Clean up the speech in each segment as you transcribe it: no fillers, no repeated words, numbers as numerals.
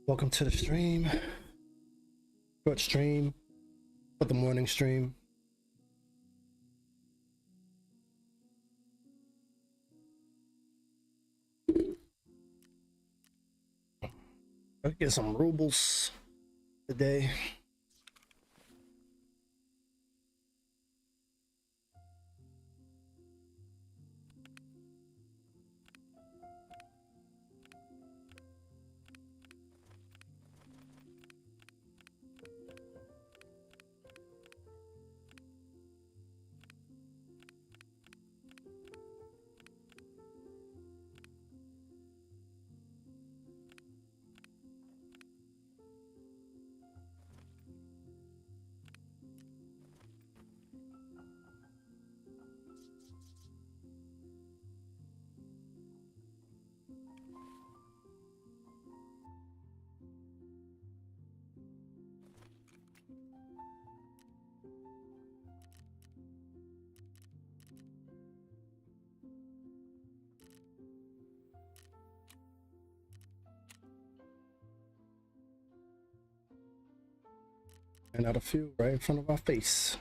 Welcome to the stream. Short stream, but the morning stream. Let's get some rubles today. And out a few right in front of our face.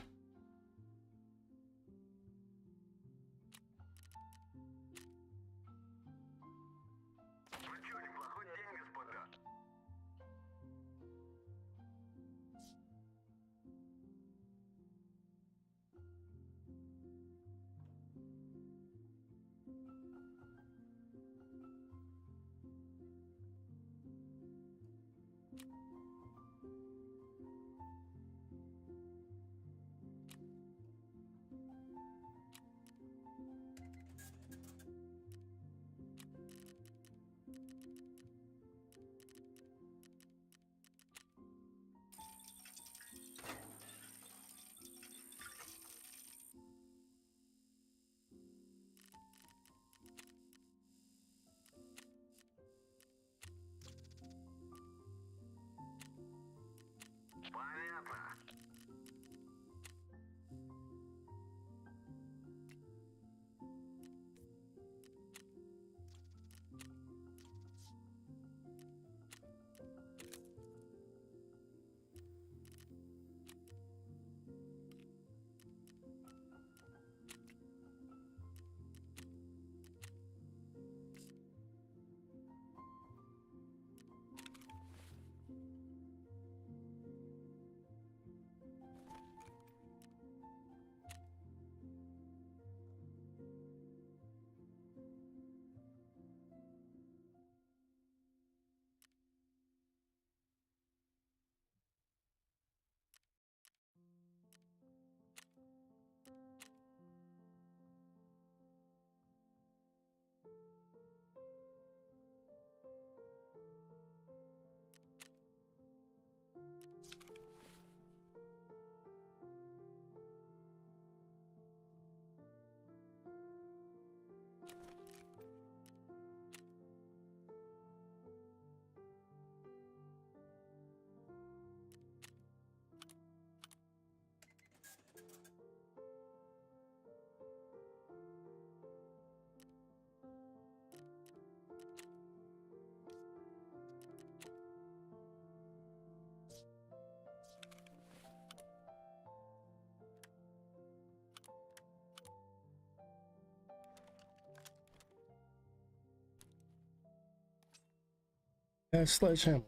Sledgehammer.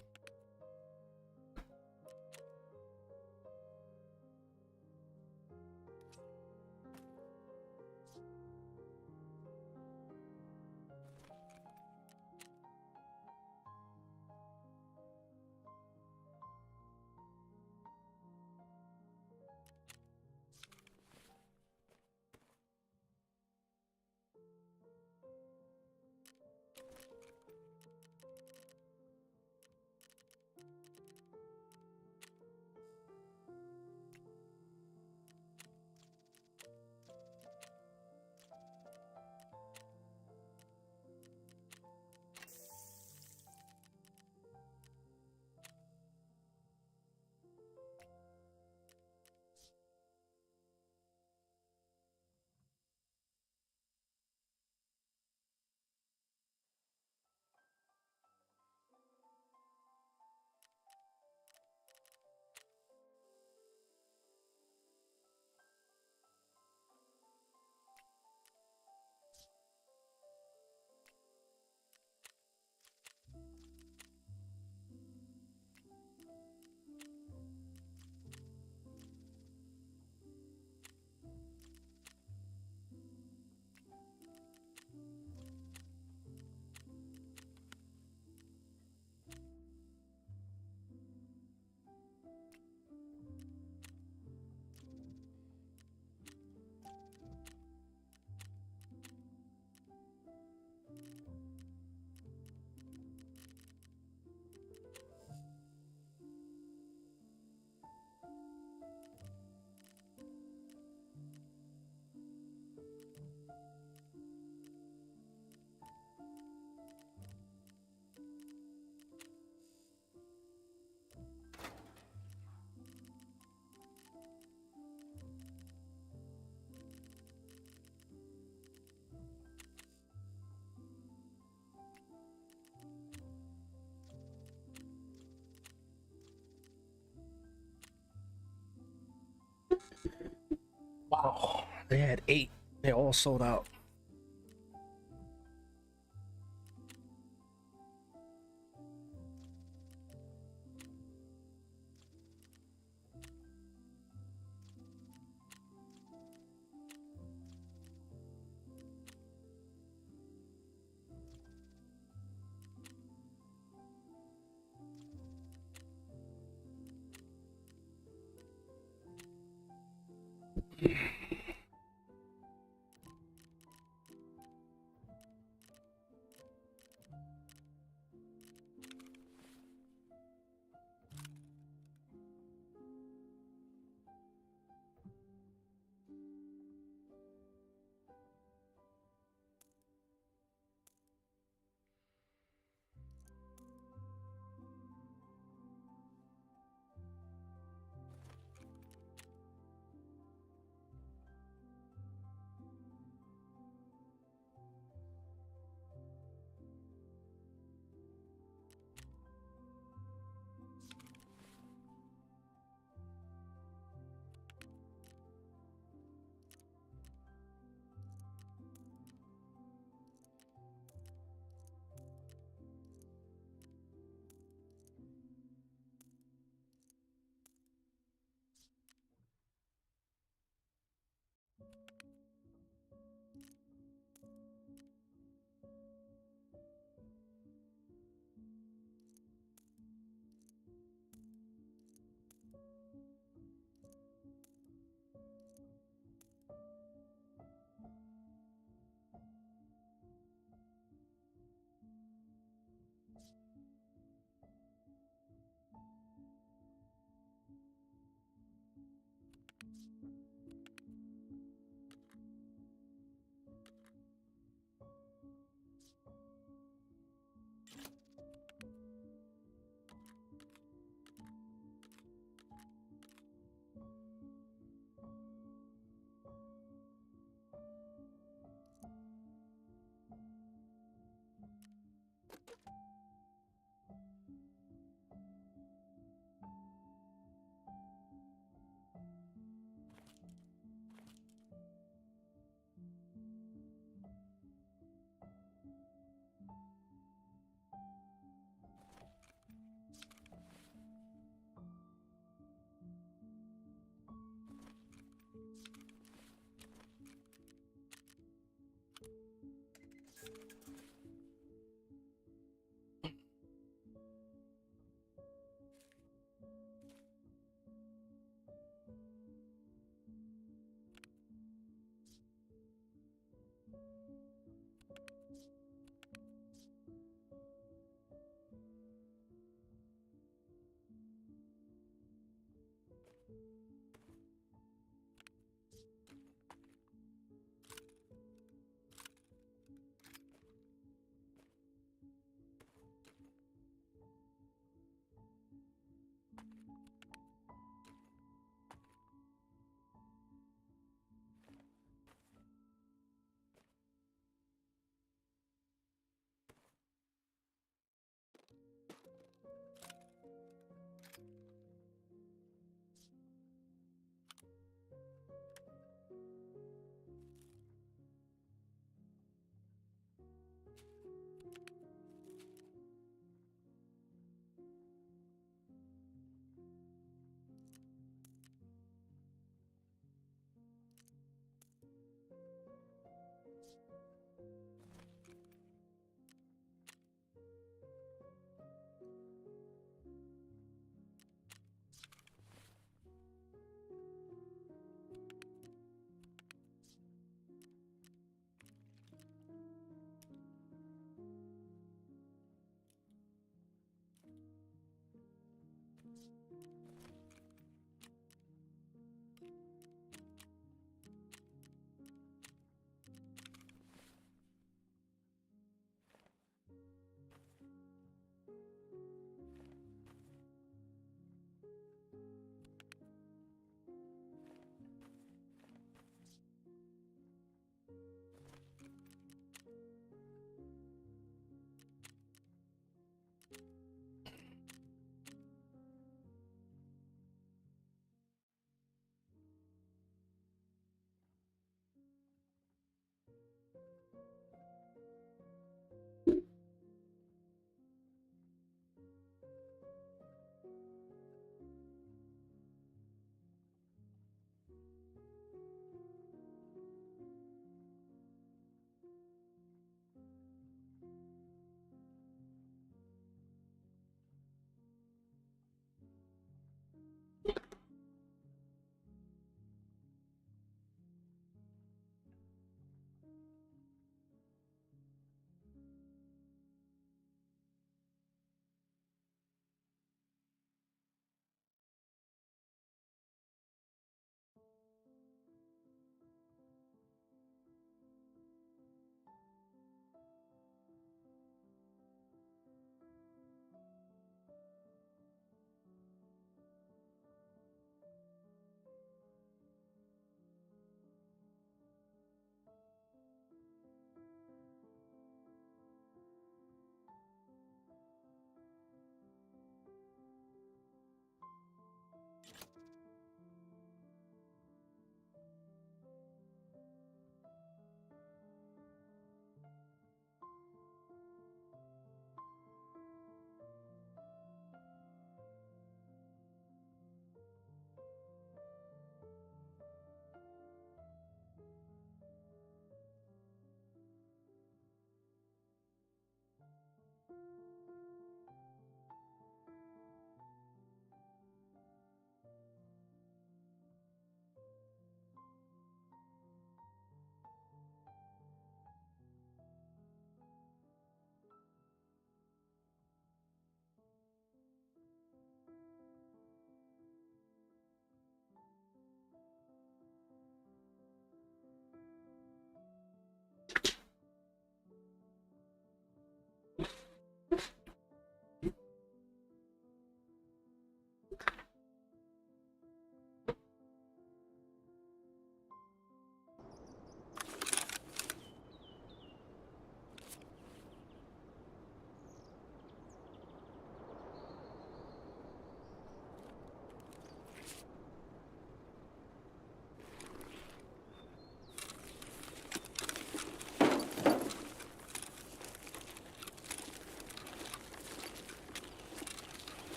Wow, they had 8. They all sold out.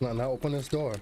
Now open this door.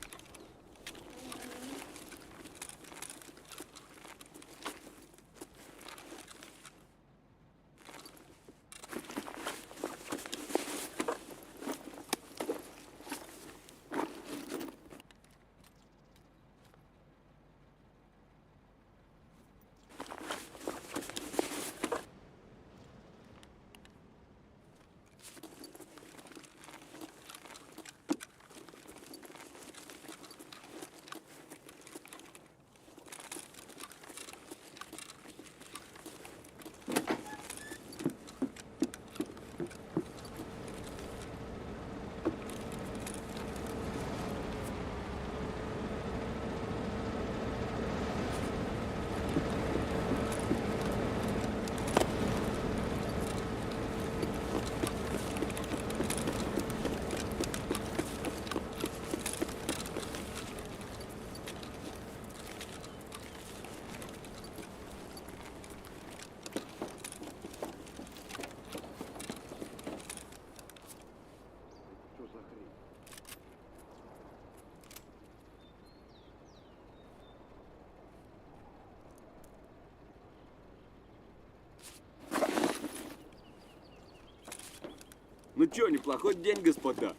Ну чё, неплохой день, господа.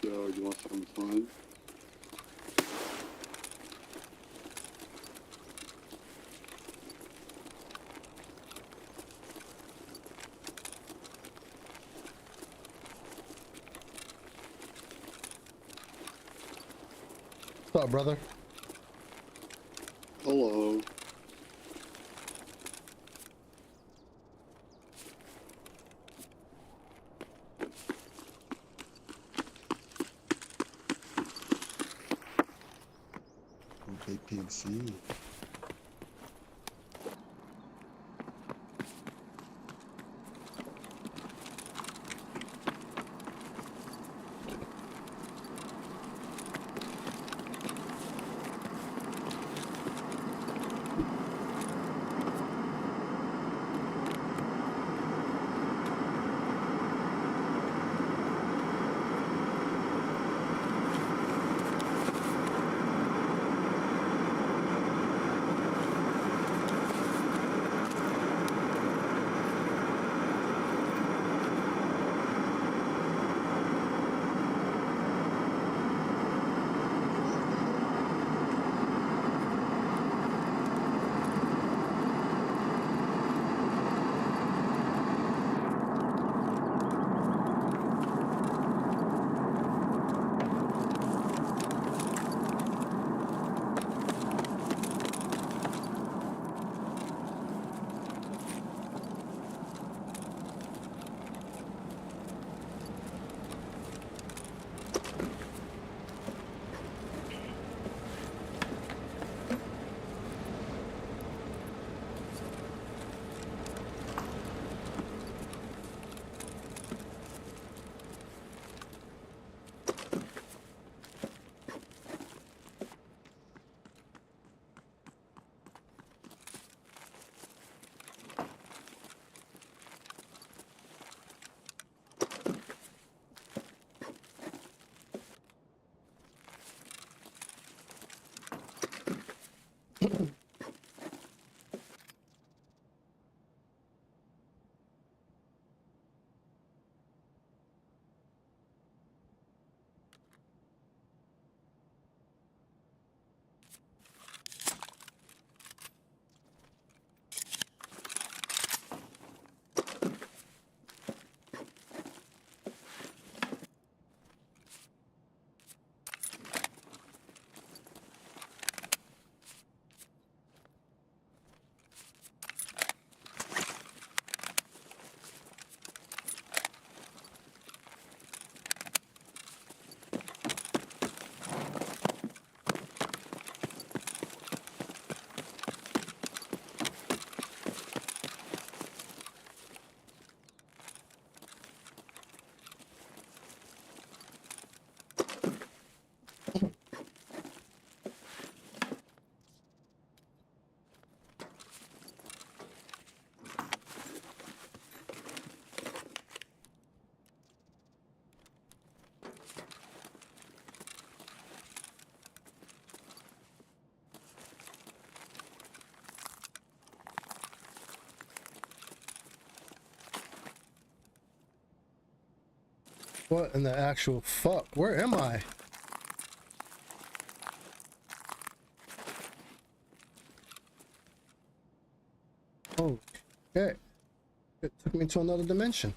Yo, you want some fun? What's up, brother? Hello. Okay, PNC. What in the actual fuck? Where am I? Oh, okay. It took me to another dimension.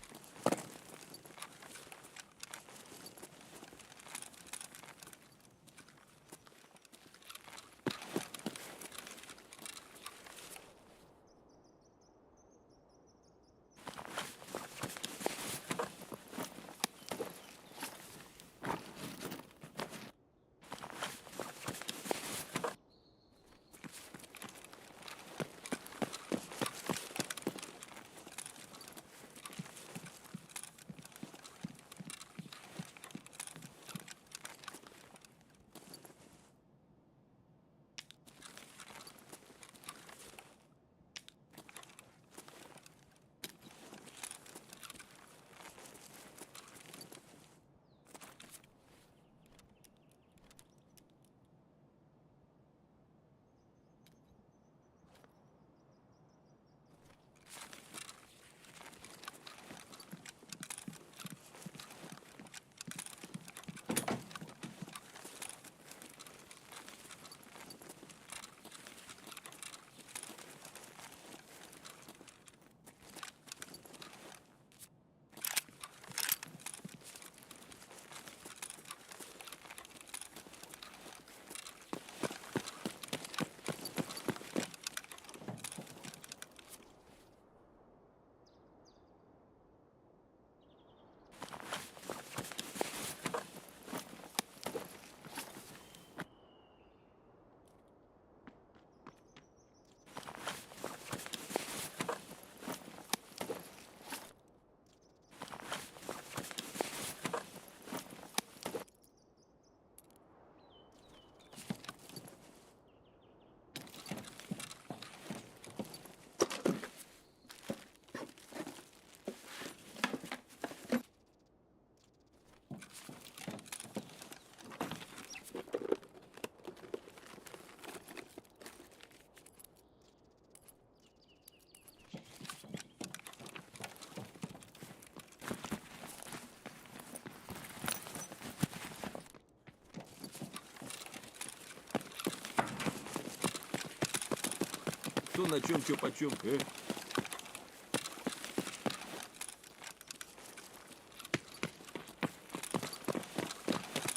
Кто на чем, чё почем,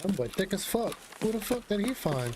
That boy thick as fuck. Who the fuck did he find?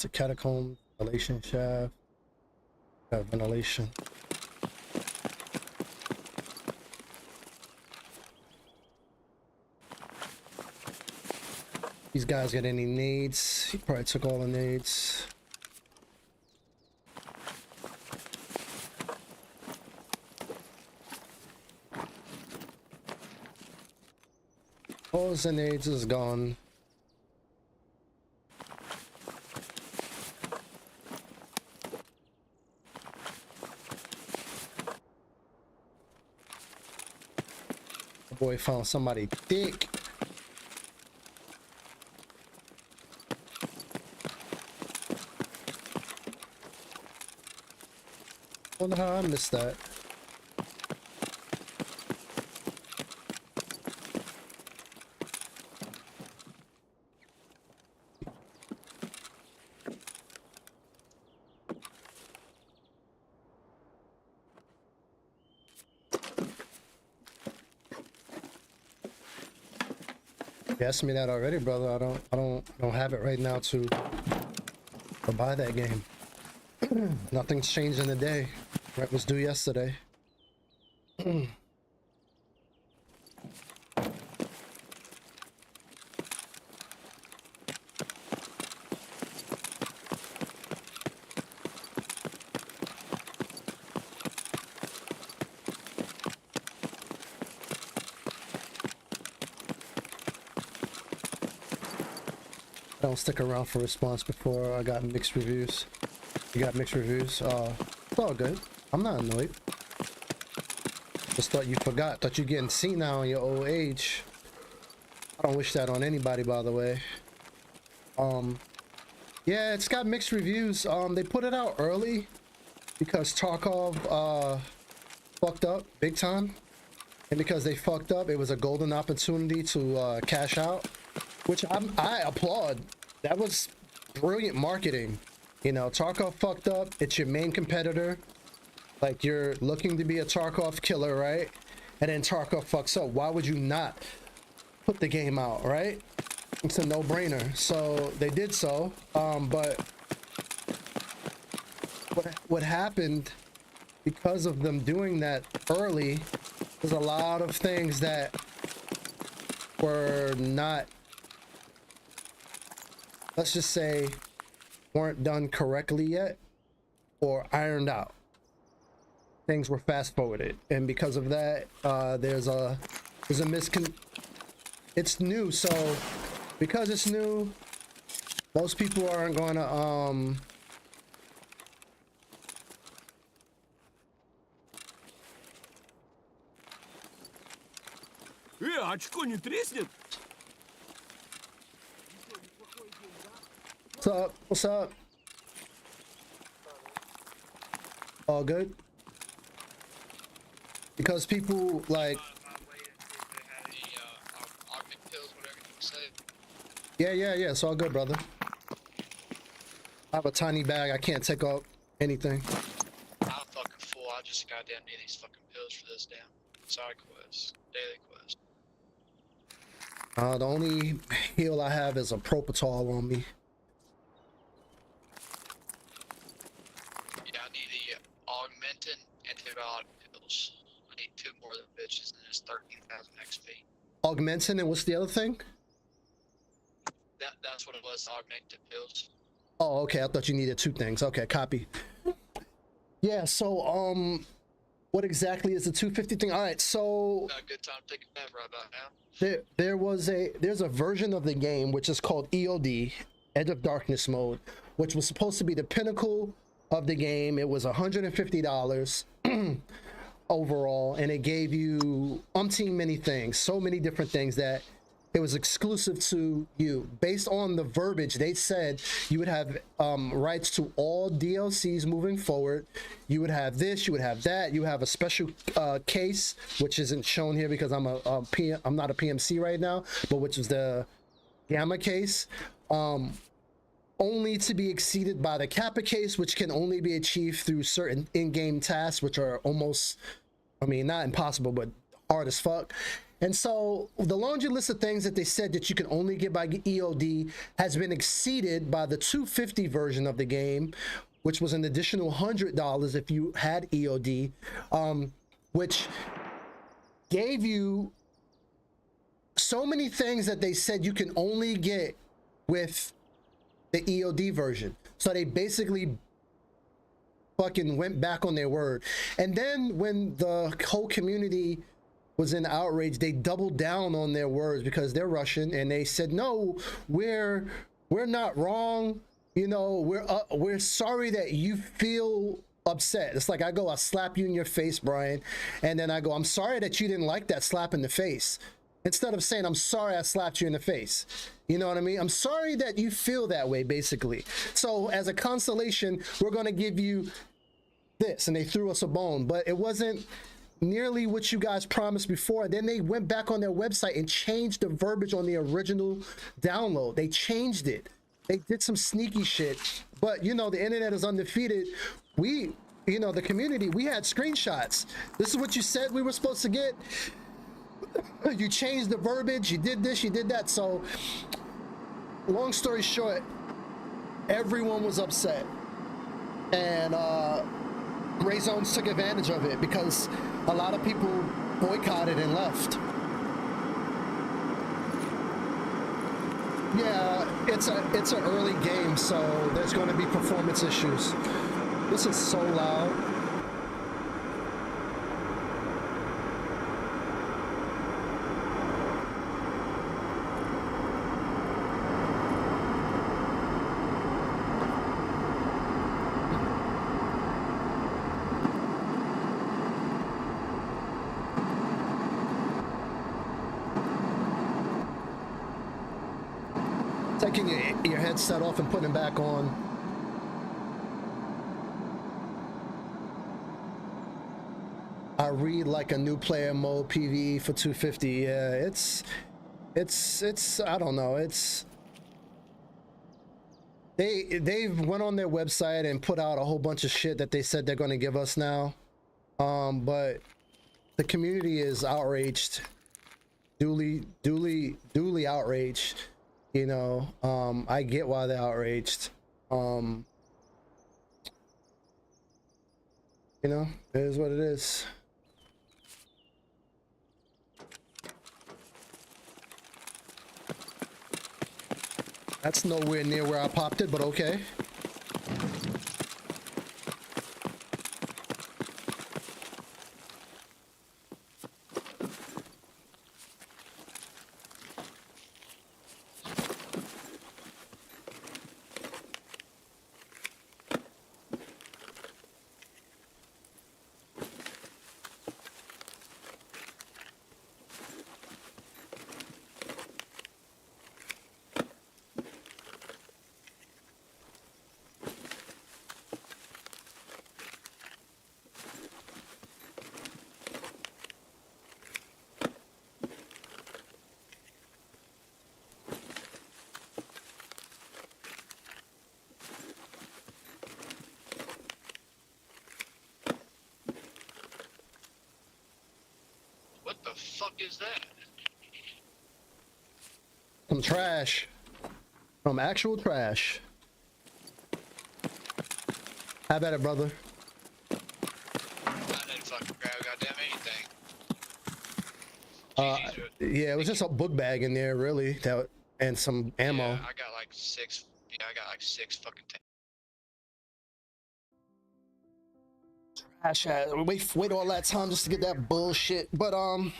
the catacombs, ventilation shaft. Got ventilation. These guys got any nades? He probably took all the nades. All the nades is gone. The boy found somebody thick. Wonder how I missed that. You asked me that already, brother. I don't have it right now to buy that game. Nothing's changed in the day. Rent was due yesterday. I don't stick around for response before I got mixed reviews. You got mixed reviews? It's all good. I'm not annoyed. Just thought you forgot. Thought you're getting senile in your old age. I don't wish that on anybody, by the way. Yeah, it's got mixed reviews. They put it out early because Tarkov fucked up big time. And because they fucked up, it was a golden opportunity to cash out, which I applaud. That was brilliant marketing. You know, Tarkov fucked up. It's your main competitor. Like, you're looking to be a Tarkov killer, right? And then Tarkov fucks up. Why would you not put the game out, right? It's a no-brainer. So they did so. But what happened because of them doing that early, there's a lot of things that were not, let's just say, weren't done correctly yet or ironed out. Things were fast forwarded, and because of that, there's a it's new, so because it's new, most people aren't going to очко не треснет? What's up? What's up? All good? Because people like, yeah, it's all good, brother. I have a tiny bag. I can't take up anything. I'm fucking full. I just goddamn need these fucking pills for this damn side quest, daily quest. The only heal I have is a Propitol on me. Yeah, I need the augmentin antibiotic pills. I need 2 more of them bitches, and it's 13,000 XP. Augmentin, and what's the other thing? That's what it was, augmentin pills. Oh, okay. I thought you needed 2 things. Okay, copy. Yeah, so what exactly is the 250 thing? All right, so Got a good time to take a nap right about now. there's a version of the game which is called EOD, Edge of Darkness mode, which was supposed to be the pinnacle of the game. It was $150 overall, and it gave you umpteen many things, so many different things that it was exclusive to you. Based on the verbiage, they said you would have rights to all DLCs moving forward. You would have this, you would have that. You have a special case, which isn't shown here because I'm not a PMC right now, but which is the Gamma case. Only to be exceeded by the Kappa case, which can only be achieved through certain in-game tasks, which are almost, I mean, not impossible, but hard as fuck. And so the laundry list of things that they said that you can only get by EOD has been exceeded by the 250 version of the game, which was an additional $100 if you had EOD, which gave you so many things that they said you can only get with the EOD version. So they basically fucking went back on their word. And then when the whole community was in outrage, they doubled down on their words because they're Russian, and they said, no, we're not wrong. You know, we're sorry that you feel upset. It's like I slap you in your face, Brian, and then I go, I'm sorry that you didn't like that slap in the face. Instead of saying, I'm sorry I slapped you in the face. You know what I mean? I'm sorry that you feel that way, basically. So as a consolation, we're going to give you this. And they threw us a bone, but it wasn't nearly what you guys promised before. Then they went back on their website and changed the verbiage on the original download. They changed it. They did some sneaky shit. But, you know, the internet is undefeated. We, you know, the community, we had screenshots. This is what you said we were supposed to get. You changed the verbiage, you did this, you did that. So long story short, everyone was upset, and Gray Zones took advantage of it because a lot of people boycotted and left. Yeah, it's an early game, so there's going to be performance issues. This is so loud. Taking your headset off and putting it back on. I read like a new player mode PvE for 250. Yeah, it's I don't know. They've went on their website and put out a whole bunch of shit that they said they're going to give us now. But the community is outraged, duly outraged. You know, I get why they're outraged. You know, it is what it is. That's nowhere near where I popped it, but okay. What the fuck is that? Some trash. Some actual trash. Have at it, brother. I didn't fucking grab goddamn anything. Yeah, it was just a book bag in there, really, that and some ammo. Yeah, I got like six. Yeah, I got like six fucking. Trash ass. Wait all that time just to get that bullshit. But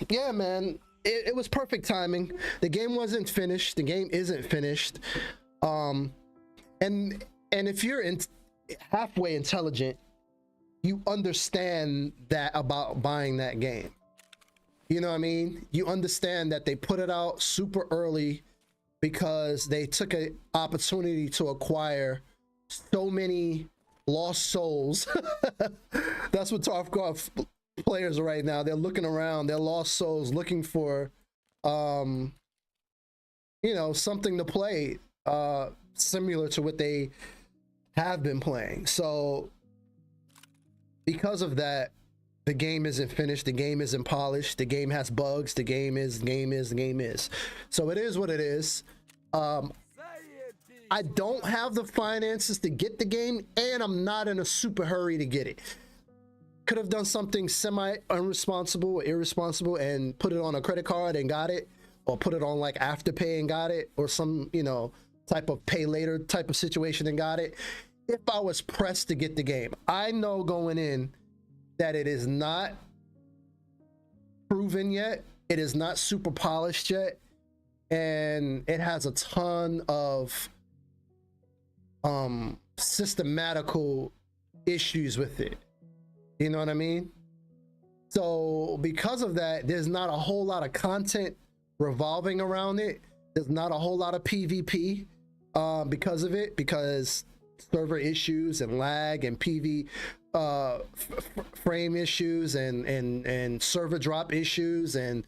yeah, man, it was perfect timing. The game wasn't finished. The game isn't finished. And if you're halfway intelligent, you understand that about buying that game. You know what I mean? You understand that they put it out super early because they took an opportunity to acquire so many lost souls. That's what Tarkov players are right now. They're looking around, they're lost souls looking for you know, something to play similar to what they have been playing. So because of that, the game isn't finished, the game isn't polished, the game has bugs, the game is. So it is what it is. I don't have the finances to get the game, and I'm not in a super hurry to get it. Could have done something semi irresponsible and put it on a credit card and got it, or put it on like Afterpay and got it, or some, you know, type of pay later type of situation and got it. If I was pressed to get the game, I know going in that it is not proven yet. It is not super polished yet. And it has a ton of systematical issues with it. You know what I mean? So because of that, there's not a whole lot of content revolving around it. There's not a whole lot of PvP because of it, because server issues and lag and frame issues and server drop issues and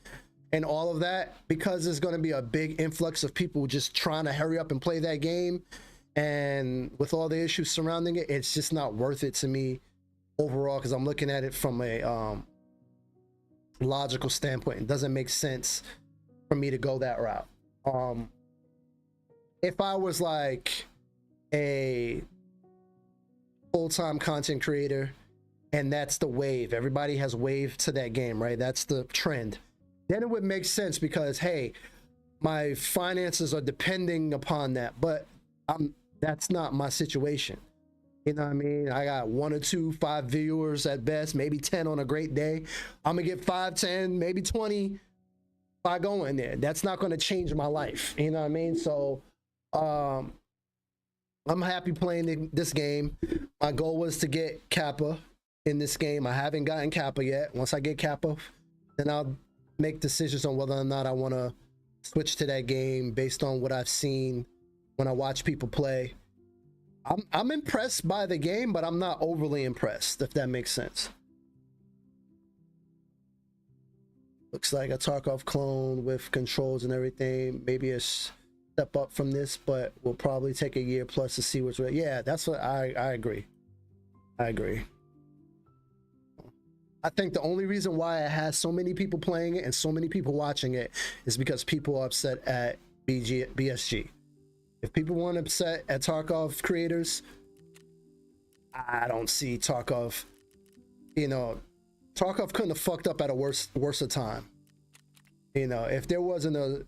all of that, because there's going to be a big influx of people just trying to hurry up and play that game. And with all the issues surrounding it, it's just not worth it to me overall, because I'm looking at it from a logical standpoint. It doesn't make sense for me to go that route. If I was like a full-time content creator and that's the wave, everybody has waved to that game, right? That's the trend. Then it would make sense, because hey, my finances are depending upon that. But that's not my situation. You know what I mean? I got 1 or 2, 5 viewers at best, maybe 10 on a great day. I'm gonna get 5, 10, maybe 20 if I go in there. That's not gonna change my life. You know what I mean? So I'm happy playing this game. My goal was to get Kappa in this game. I haven't gotten Kappa yet. Once I get Kappa, then I'll make decisions on whether or not I want to switch to that game based on what I've seen when I watch people play. I'm impressed by the game, but I'm not overly impressed, if that makes sense. Looks like a Tarkov clone with controls and everything. Maybe a step up from this, but will probably take a year plus to see what's right. Yeah, that's what I agree. I think the only reason why it has so many people playing it and so many people watching it is because people are upset at BSG. If people weren't upset at Tarkov creators, I don't see Tarkov. You know, Tarkov couldn't have fucked up at a worse time. You know, if there wasn't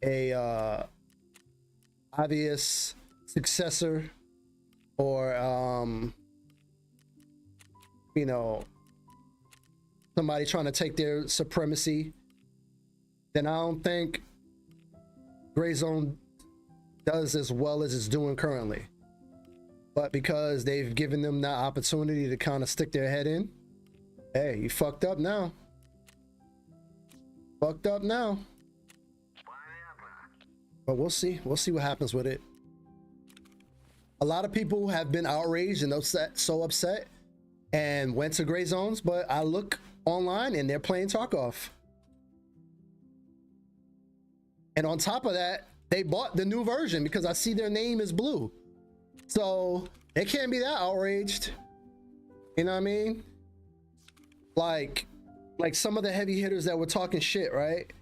a obvious successor, or you know, somebody trying to take their supremacy, then I don't think Gray Zone does as well as it's doing currently. But because they've given them that opportunity to kind of stick their head in, hey, you fucked up now. Fucked up now. But we'll see. We'll see what happens with it. A lot of people have been outraged and upset, so upset, and went to Gray Zones, but I look online and they're playing Tarkov. And on top of that, they bought the new version because I see their name is blue. So they can't be that outraged. You know what I mean? Like some of the heavy hitters that were talking shit, right?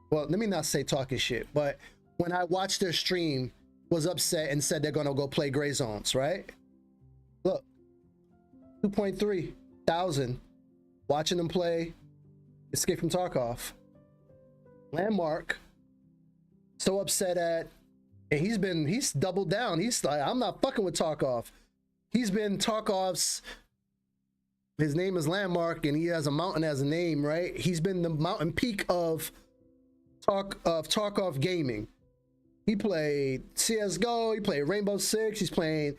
Well, let me not say talking shit, but when I watched their stream, was upset and said they're gonna go play Gray Zones, right? Look, 2.3 thousand watching them play Escape from Tarkov. Landmark, so upset at, and he's doubled down. He's like, I'm not fucking with Tarkov. He's been Tarkov's, his name is Landmark and he has a mountain as a name, right? He's been the mountain peak of Tarkov gaming. He played CSGO, he played Rainbow Six, he played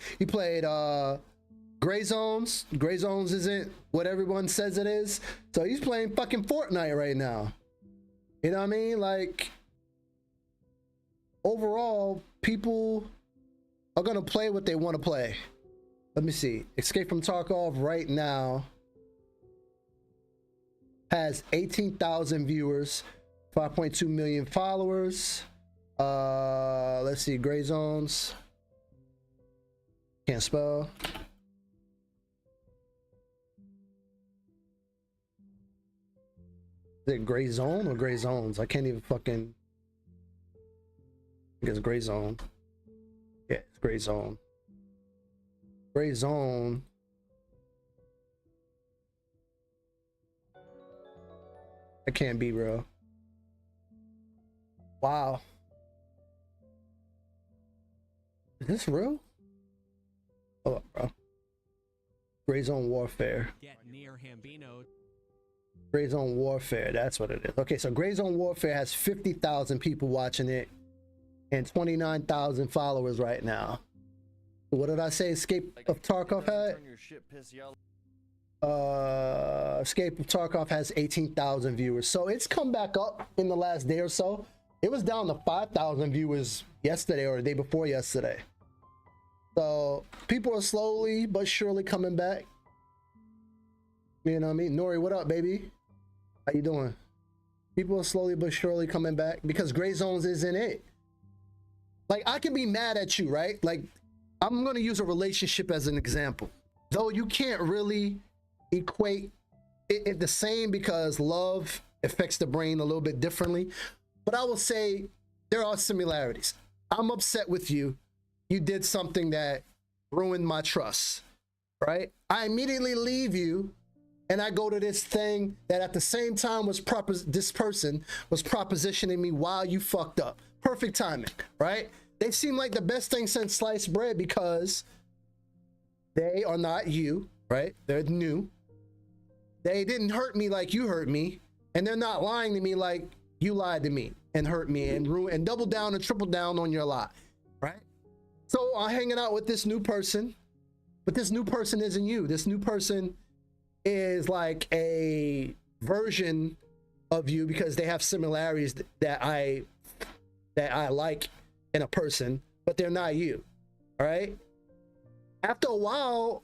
Gray Zones. Gray Zones isn't what everyone says it is. So he's playing fucking Fortnite right now. You know what I mean? Like, overall, people are gonna play what they want to play. Let me see. Escape from Tarkov right now has 18,000 viewers, 5.2 million followers. Let's see, Gray Zones. Can't spell. Is it gray zone or gray zones? I can't even fucking. I think it's gray zone. Yeah, it's gray zone. Gray zone. That can't be real. Wow. Is this real? Hold up, bro. Gray zone warfare. Get near Hambino. Gray zone warfare. That's what it is. Okay, so Gray zone warfare has 50,000 people watching it and 29,000 followers right now. What did I say? Escape of Tarkov had? Escape of Tarkov has 18,000 viewers. So it's come back up in the last day or so. It was down to 5,000 viewers yesterday or the day before yesterday. So people are slowly but surely coming back. You know what I mean? Nori, what up, baby? How you doing? People are slowly but surely coming back because Gray Zones isn't it. Like, I can be mad at you, right? Like, I'm going to use a relationship as an example. Though you can't really equate it the same because love affects the brain a little bit differently. But I will say there are similarities. I'm upset with you. You did something that ruined my trust, right? I immediately leave you and I go to this thing that at the same time was this person was propositioning me while you fucked up. Perfect timing, right? They seem like the best thing since sliced bread because they are not you, right? They're new. They didn't hurt me like you hurt me, and they're not lying to me like you lied to me and hurt me and ruined and double down and triple down on your lie, right? So I'm hanging out with this new person, but this new person isn't you. This new person is like a version of you because they have similarities that I like in a person, but they're not you. All right. After a while,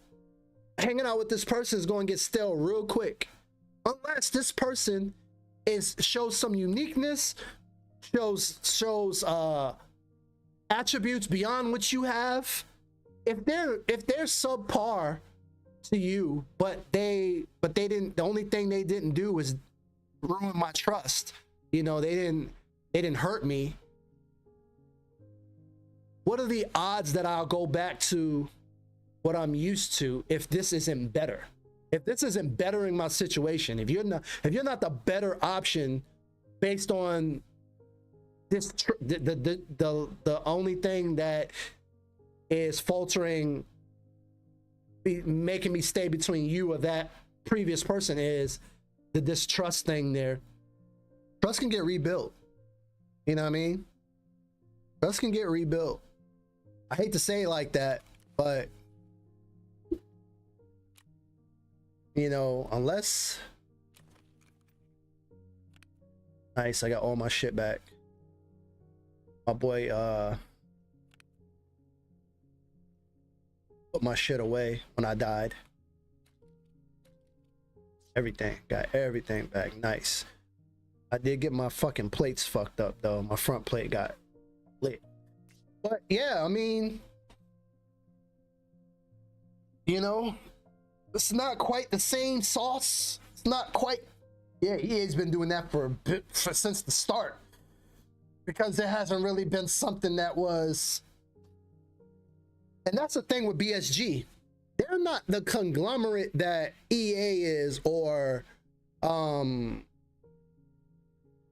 hanging out with this person is going to get stale real quick, unless this person shows some uniqueness, shows attributes beyond what you have. If they're subpar to you, but they didn't. The only thing they didn't do was ruin my trust. You know, they didn't hurt me. What are the odds that I'll go back to what I'm used to if this isn't better? If this isn't bettering my situation, if you're not the better option based on this, the only thing that is faltering, making me stay between you or that previous person is the distrust thing there. Trust can get rebuilt. You know what I mean? Trust can get rebuilt. I hate to say it like that, but you know, unless nice, I got all my shit back. My boy put my shit away when I died. Everything, got everything back. Nice. I did get my fucking plates fucked up though. My front plate got lit. But yeah, I mean, you know, it's not quite the same sauce. It's not quite. Yeah, EA's been doing that since the start, because there hasn't really been something that was. And that's the thing with BSG. They're not the conglomerate that EA is, or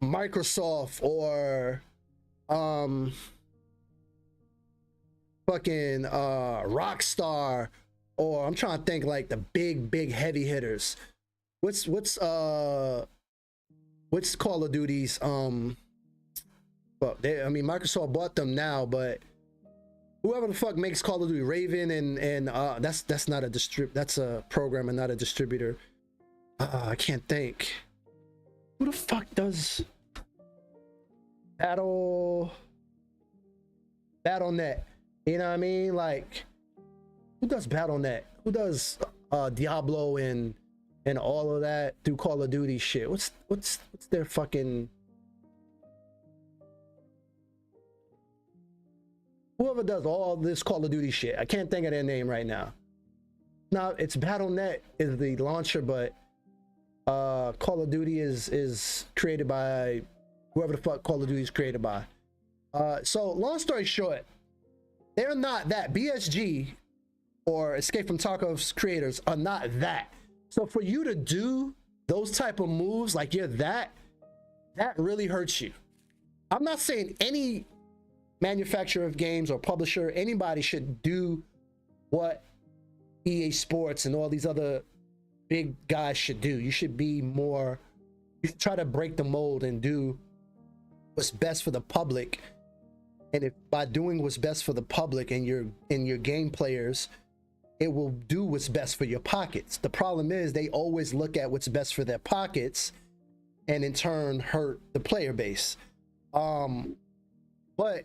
Microsoft, or fucking Rockstar, or I'm trying to think like the big heavy hitters. What's Call of Duty's well, I mean Microsoft bought them now, but whoever the fuck makes Call of Duty, Raven and that's not a that's a programmer, not a distributor. I can't think. Who the fuck does Battle.net? You know what I mean? Like, who does Battle.net? Who does Diablo and all of that through Call of Duty shit? What's their fucking, whoever does all this Call of Duty shit? I can't think of their name right now. Now it's Battle.net is the launcher, but Call of Duty is created by whoever the fuck Call of Duty is created by. So long story short, they're not that. BSG or Escape from Tarkov's creators are not that. So for you to do those type of moves like you're that really hurts you. I'm not saying any manufacturer of games or publisher, anybody should do what EA Sports and all these other big guys should do. You should be more, you should try to break the mold and do what's best for the public. And if by doing what's best for the public and your game players, it will do what's best for your pockets. The problem is they always look at what's best for their pockets and in turn hurt the player base. But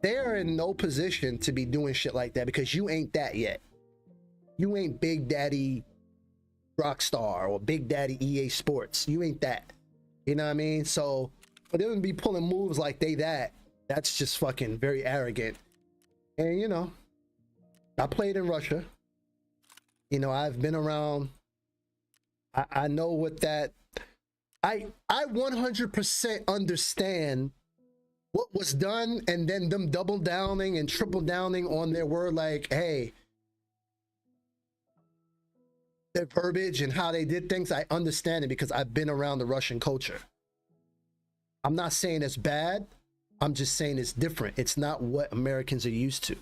they're in no position to be doing shit like that because you ain't that yet. You ain't Big Daddy Rockstar or Big Daddy EA Sports. You ain't that. You know what I mean? So for them to be pulling moves like that's just fucking very arrogant. And you know, I played in Russia. You know, I've been around. I know what that. I 100% understand what was done, and then them double downing and triple downing on their word, like, hey, their verbiage and how they did things. I understand it because I've been around the Russian culture. I'm not saying it's bad. I'm just saying it's different. It's not what Americans are used to.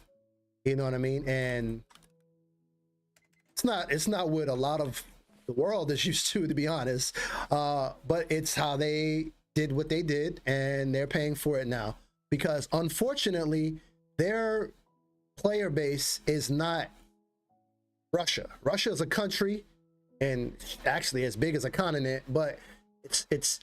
You know what I mean? And it's not what a lot of the world is used to be honest. But it's how they did what they did, and they're paying for it now. Because unfortunately, their player base is not Russia. Russia is a country, and actually as big as a continent, but it's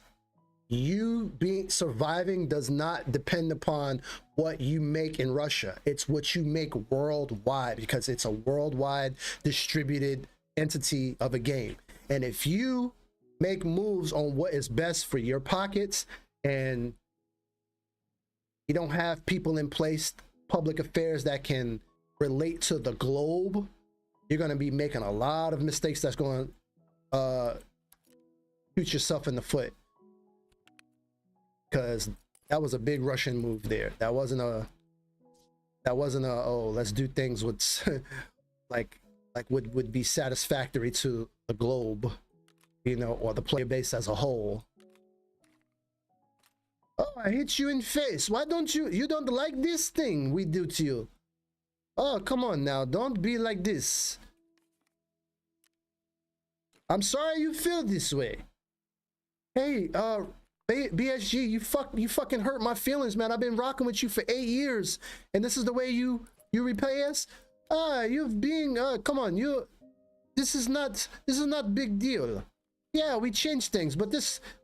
you surviving does not depend upon what you make in Russia. It's what you make worldwide, because it's a worldwide distributed entity of a game. And if you make moves on what is best for your pockets, and you don't have people in place, public affairs that can relate to the globe, you're going to be making a lot of mistakes that's going to shoot yourself in the foot. Because that was a big Russian move there. That wasn't a oh, let's do things with like would be satisfactory to the globe, you know, or the player base as a whole. Oh, I hit you in face. Why don't you don't like this thing we do to you? Oh, come on now, don't be like this. I'm sorry you feel this way. Hey, BSG, you fucking hurt my feelings, man. I've been rocking with you for 8 years, and this is the way you repay us? You've been come on, this is not big deal. Yeah, we changed things, but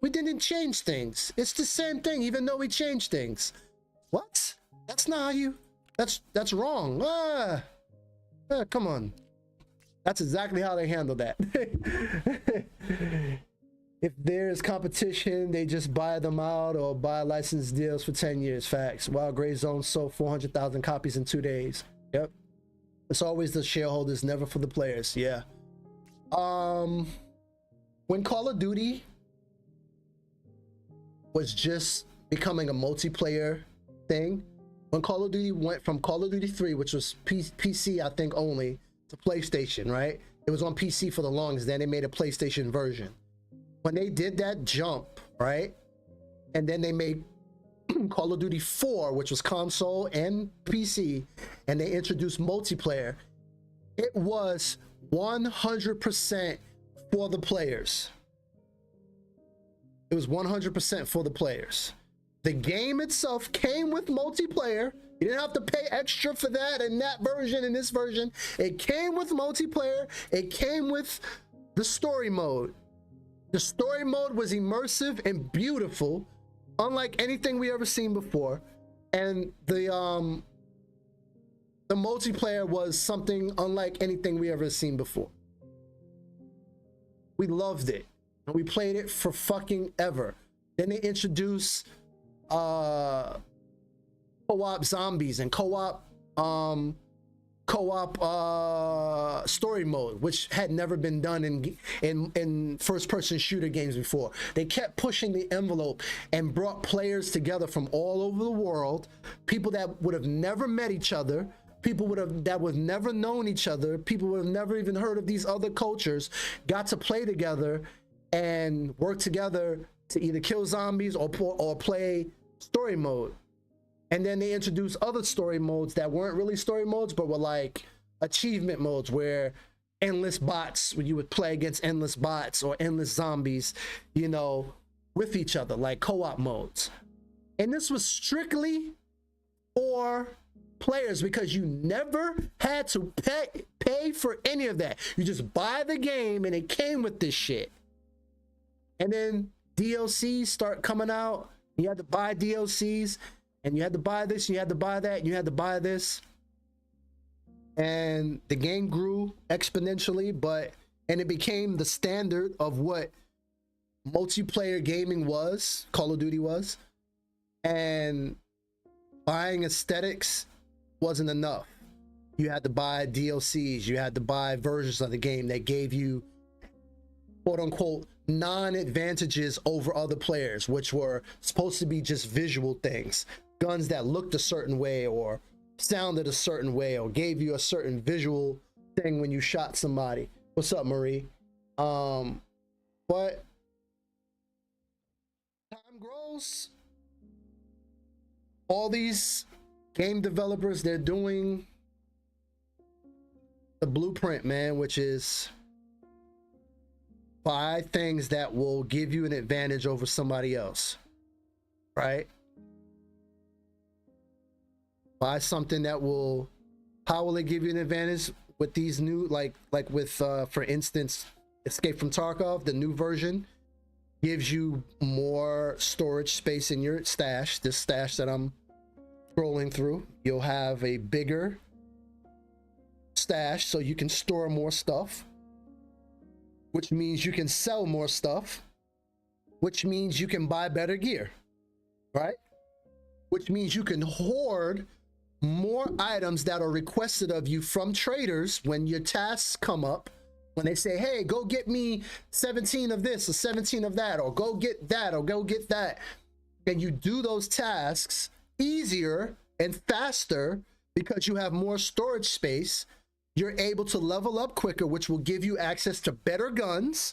we didn't change things. It's the same thing, even though we changed things. What? That's not how you, that's wrong. Come on. That's exactly how they handle that. If there's competition, they just buy them out or buy license deals for 10 years. Facts. Wild Gray Zone sold 400,000 copies in 2 days. Yep. It's always the shareholders, never for the players. Yeah. When Call of Duty was just becoming a multiplayer thing, when Call of Duty went from Call of Duty 3, which was PC, I think only, to PlayStation, right? It was on PC for the longest, then they made a PlayStation version. When they did that jump, right? And then they made Call of Duty 4, which was console and PC, and they introduced multiplayer. It was 100% for the players. It was 100% for the players. The game itself came with multiplayer. You didn't have to pay extra for that and that version and this version. It came with multiplayer. It came with the story mode. The story mode was immersive and beautiful, unlike anything we ever seen before. And the multiplayer was something unlike anything we ever seen before. We loved it. And we played it for fucking ever. Then they introduced co-op zombies and co-op co-op story mode, which had never been done in first-person shooter games before. They kept pushing the envelope and brought players together from all over the world, people that would have never met each other, people that would have never known each other, people would have never even heard of these other cultures, got to play together and work together to either kill zombies or play story mode. And then they introduced other story modes that weren't really story modes, but were like achievement modes, where endless bots, where you would play against endless bots or endless zombies, you know, with each other, like co-op modes. And this was strictly for players, because you never had to pay for any of that. You just buy the game and it came with this shit. And then DLCs start coming out. You had to buy DLCs, and you had to buy this, and you had to buy that, and you had to buy this. And the game grew exponentially, and it became the standard of what multiplayer gaming was, Call of Duty was. And buying aesthetics wasn't enough. You had to buy DLCs, you had to buy versions of the game that gave you, quote unquote, non-advantages over other players, which were supposed to be just visual things. Guns that looked a certain way or sounded a certain way or gave you a certain visual thing when you shot somebody. What's up, Marie? But time grows. All these game developers, they're doing the blueprint, man, which is buy things that will give you an advantage over somebody else, right? Buy something that will, how will it give you an advantage with these new, like with, for instance, Escape from Tarkov, the new version gives you more storage space in your stash, this stash that I'm scrolling through. You'll have a bigger stash so you can store more stuff, which means you can sell more stuff, which means you can buy better gear, right? Which means you can hoard more items that are requested of you from traders when your tasks come up. When they say, hey, go get me 17 of this or 17 of that, or go get that, or go get that. And you do those tasks easier and faster because you have more storage space. You're able to level up quicker, which will give you access to better guns,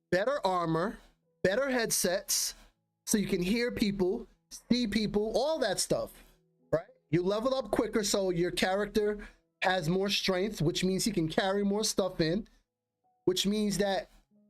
better armor, better headsets, so you can hear people, see people, all that stuff, right? You level up quicker, so your character has more strength, which means he can carry more stuff in, which means that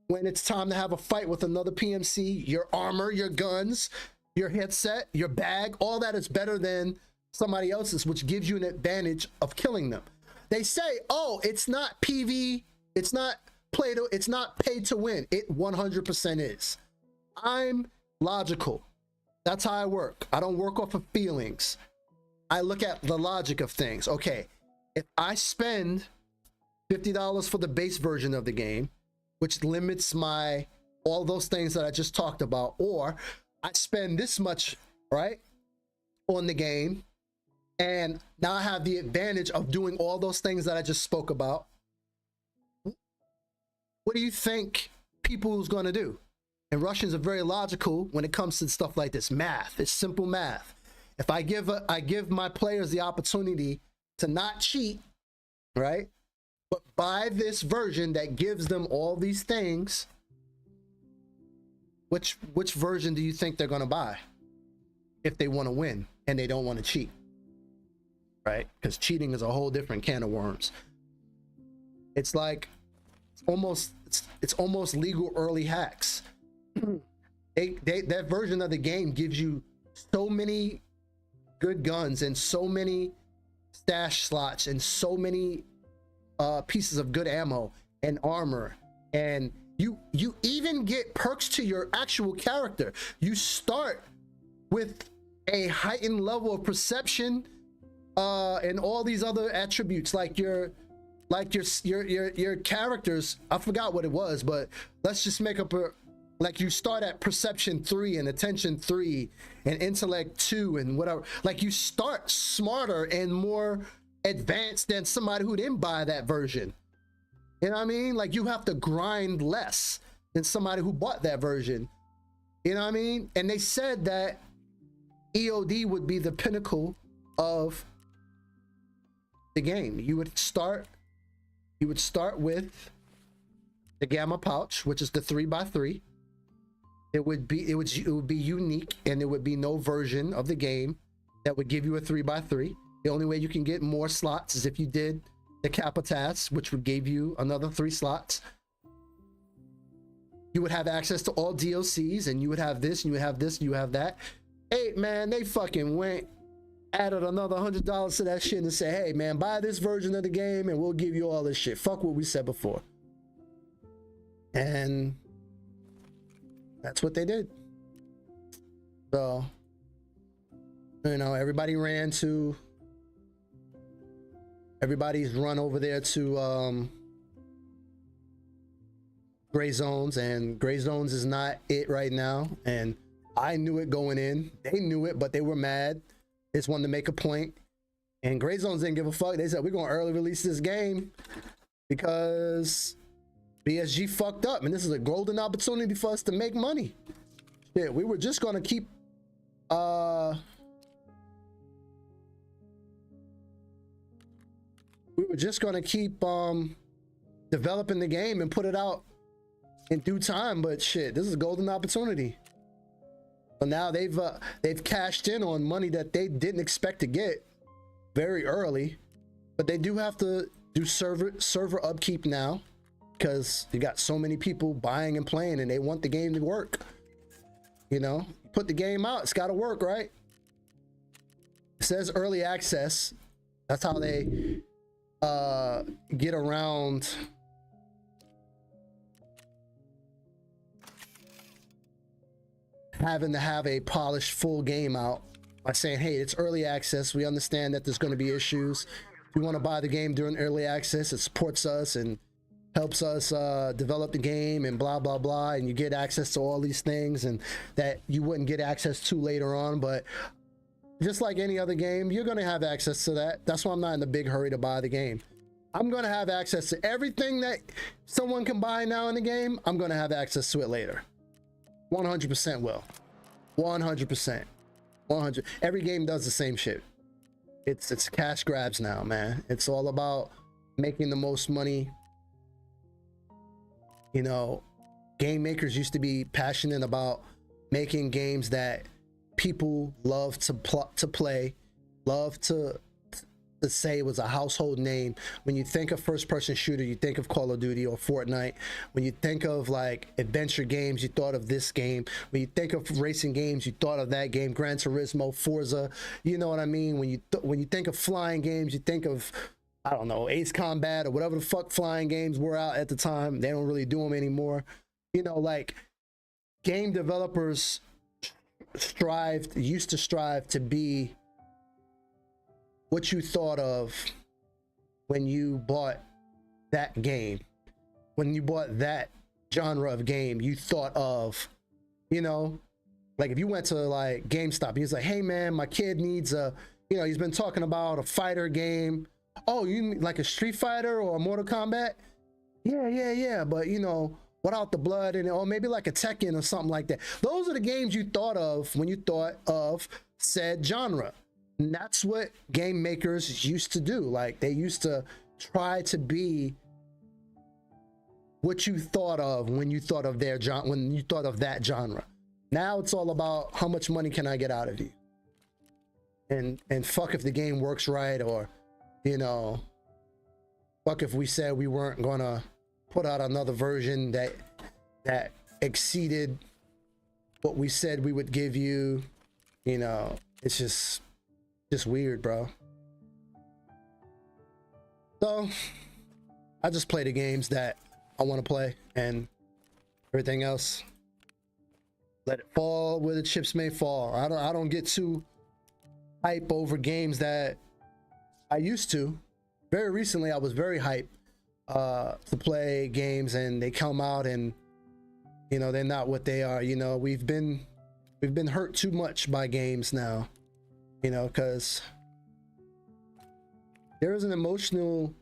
when it's time to have a fight with another PMC, your armor, your guns, your headset, your bag, all that is better than somebody else's, which gives you an advantage of killing them. They say, oh, it's not PV, it's not it's not pay to win. It 100% is. I'm logical. That's how I work. I don't work off of feelings. I look at the logic of things. Okay, if I spend $50 for the base version of the game, which limits my all those things that I just talked about, or I spend this much, right, on the game, and now I have the advantage of doing all those things that I just spoke about. What do you think people's going to do? And Russians are very logical when it comes to stuff like this. Math. It's simple math. If I give my players the opportunity to not cheat, right, but buy this version that gives them all these things, which version do you think they're going to buy if they want to win and they don't want to cheat? Right? Because cheating is a whole different can of worms. It's like it's almost legal early hacks. That version of the game gives you so many good guns and so many stash slots and so many pieces of good ammo and armor, and you even get perks to your actual character. You start with a heightened level of perception and all these other attributes, like your characters. I forgot what it was, but let's just make up like you start at perception 3 and attention 3 and intellect 2 and whatever. Like you start smarter and more advanced than somebody who didn't buy that version. You know what I mean? Like, you have to grind less than somebody who bought that version. You know what I mean? And they said that EOD would be the pinnacle of the game. You would start with the Gamma pouch, which is the 3x3. It would be unique, and there would be no version of the game that would give you a 3x3. The only way you can get more slots is if you did the Capitas, which would give you another 3 slots. You would have access to all DLCs, and you would have this, and you would have this, and you have that. Hey man, they fucking added another $100 to that shit and say, hey man, buy this version of the game and we'll give you all this shit. Fuck what we said before. And that's what they did. So, you know, everybody's run over there to Gray Zones, and Gray Zones is not it right now. And I knew it going in. They knew it, but they were mad. They just wanted to make a point. And Gray Zones didn't give a fuck. They said, we're going to early release this game because BSG fucked up, and this is a golden opportunity for us to make money. Yeah, we were just going to keep developing the game and put it out in due time, but shit, this is a golden opportunity. But now they've cashed in on money that they didn't expect to get very early, but they do have to do server upkeep now because you got so many people buying and playing, and they want the game to work. You know, put the game out, it's got to work, right? It says early access. That's how they get around having to have a polished full game out by saying, hey, it's early access. We understand that there's going to be issues. We want to buy the game during early access. It supports us and helps us develop the game and blah, blah, blah. And you get access to all these things and that you wouldn't get access to later on. But just like any other game, you're going to have access to that. That's why I'm not in a big hurry to buy the game. I'm going to have access to everything that someone can buy now in the game. I'm going to have access to it later. 100% will. 100%. 100. Every game does the same shit. It's cash grabs now, man. It's all about making the most money. You know, game makers used to be passionate about making games that people love to play, love to say was a household name. When you think of first-person shooter, you think of Call of Duty or Fortnite. When you think of like adventure games, you thought of this game. When you think of racing games, you thought of that game. Gran Turismo, Forza, you know what I mean? When you think of flying games, you think of, I don't know, Ace Combat or whatever the fuck flying games were out at the time. They don't really do them anymore. You know, like game developers used to strive to be what you thought of when you bought that game. When you bought that genre of game, you thought of, you know, like if you went to like GameStop, he's like, hey man, my kid needs he's been talking about a fighter game. Oh, you mean like a Street Fighter or a Mortal Kombat? Yeah. But you know, without the blood in it, or maybe like a Tekken or something like that. Those are the games you thought of when you thought of said genre. And that's what game makers used to do. Like they used to try to be what you thought of when you thought of their genre, when you thought of that genre. Now it's all about how much money can I get out of you, and fuck if the game works right, or you know, fuck if we said we weren't gonna put out another version that exceeded what we said we would give you. You know, it's just weird, bro. So I just play the games that I want to play, and everything else, let it fall where the chips may fall. I don't get too hype over games that I used to. Very recently I was very hyped to play games, and they come out and you know they're not what they are. You know, we've been hurt too much by games now. You know, because There is an emotional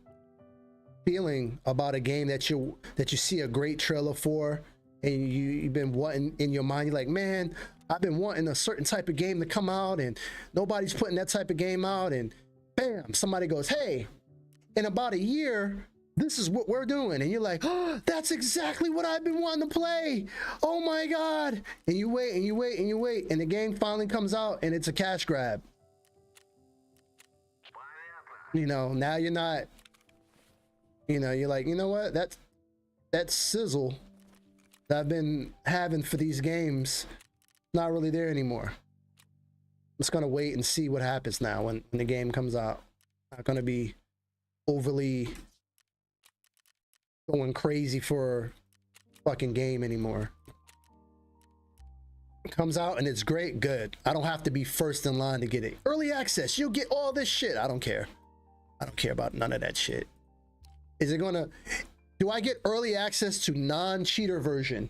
feeling about a game that you see a great trailer for, and you've been wanting in your mind. You're like, man, I've been wanting a certain type of game to come out, and nobody's putting that type of game out, and bam, somebody goes, hey, in about a year, this is what we're doing. And you're like, oh, that's exactly what I've been wanting to play. Oh my God. And you wait and you wait and you wait, and the game finally comes out and it's a cash grab. You know, now you're not, you know, you're like, you know what, that sizzle that I've been having for these games, not really there anymore. I'm just gonna wait and see what happens now when the game comes out. Not gonna be overly going crazy for fucking game anymore. It comes out and it's great, good. I don't have to be first in line to get it. Early access, you'll get all this shit. I don't care. I don't care about none of that shit. Is it gonna, do I get early access to non-cheater version?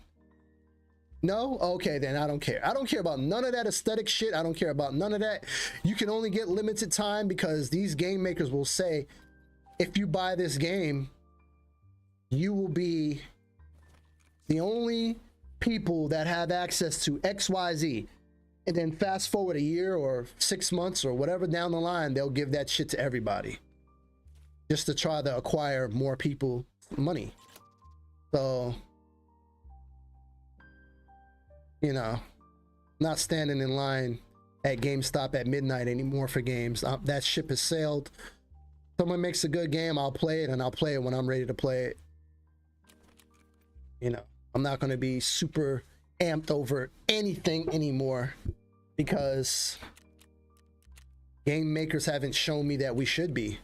No? Okay, then I don't care. I don't care about none of that aesthetic shit. I don't care about none of that. You can only get limited time because these game makers will say, if you buy this game, you will be the only people that have access to XYZ. And then fast forward a year or 6 months or whatever down the line, they'll give that shit to everybody just to try to acquire more people money. So, you know, not standing in line at GameStop at midnight anymore for games. That ship has sailed. Someone makes a good game, I'll play it, and I'll play it when I'm ready to play it. You know, I'm not going to be super amped over anything anymore because game makers haven't shown me that we should be.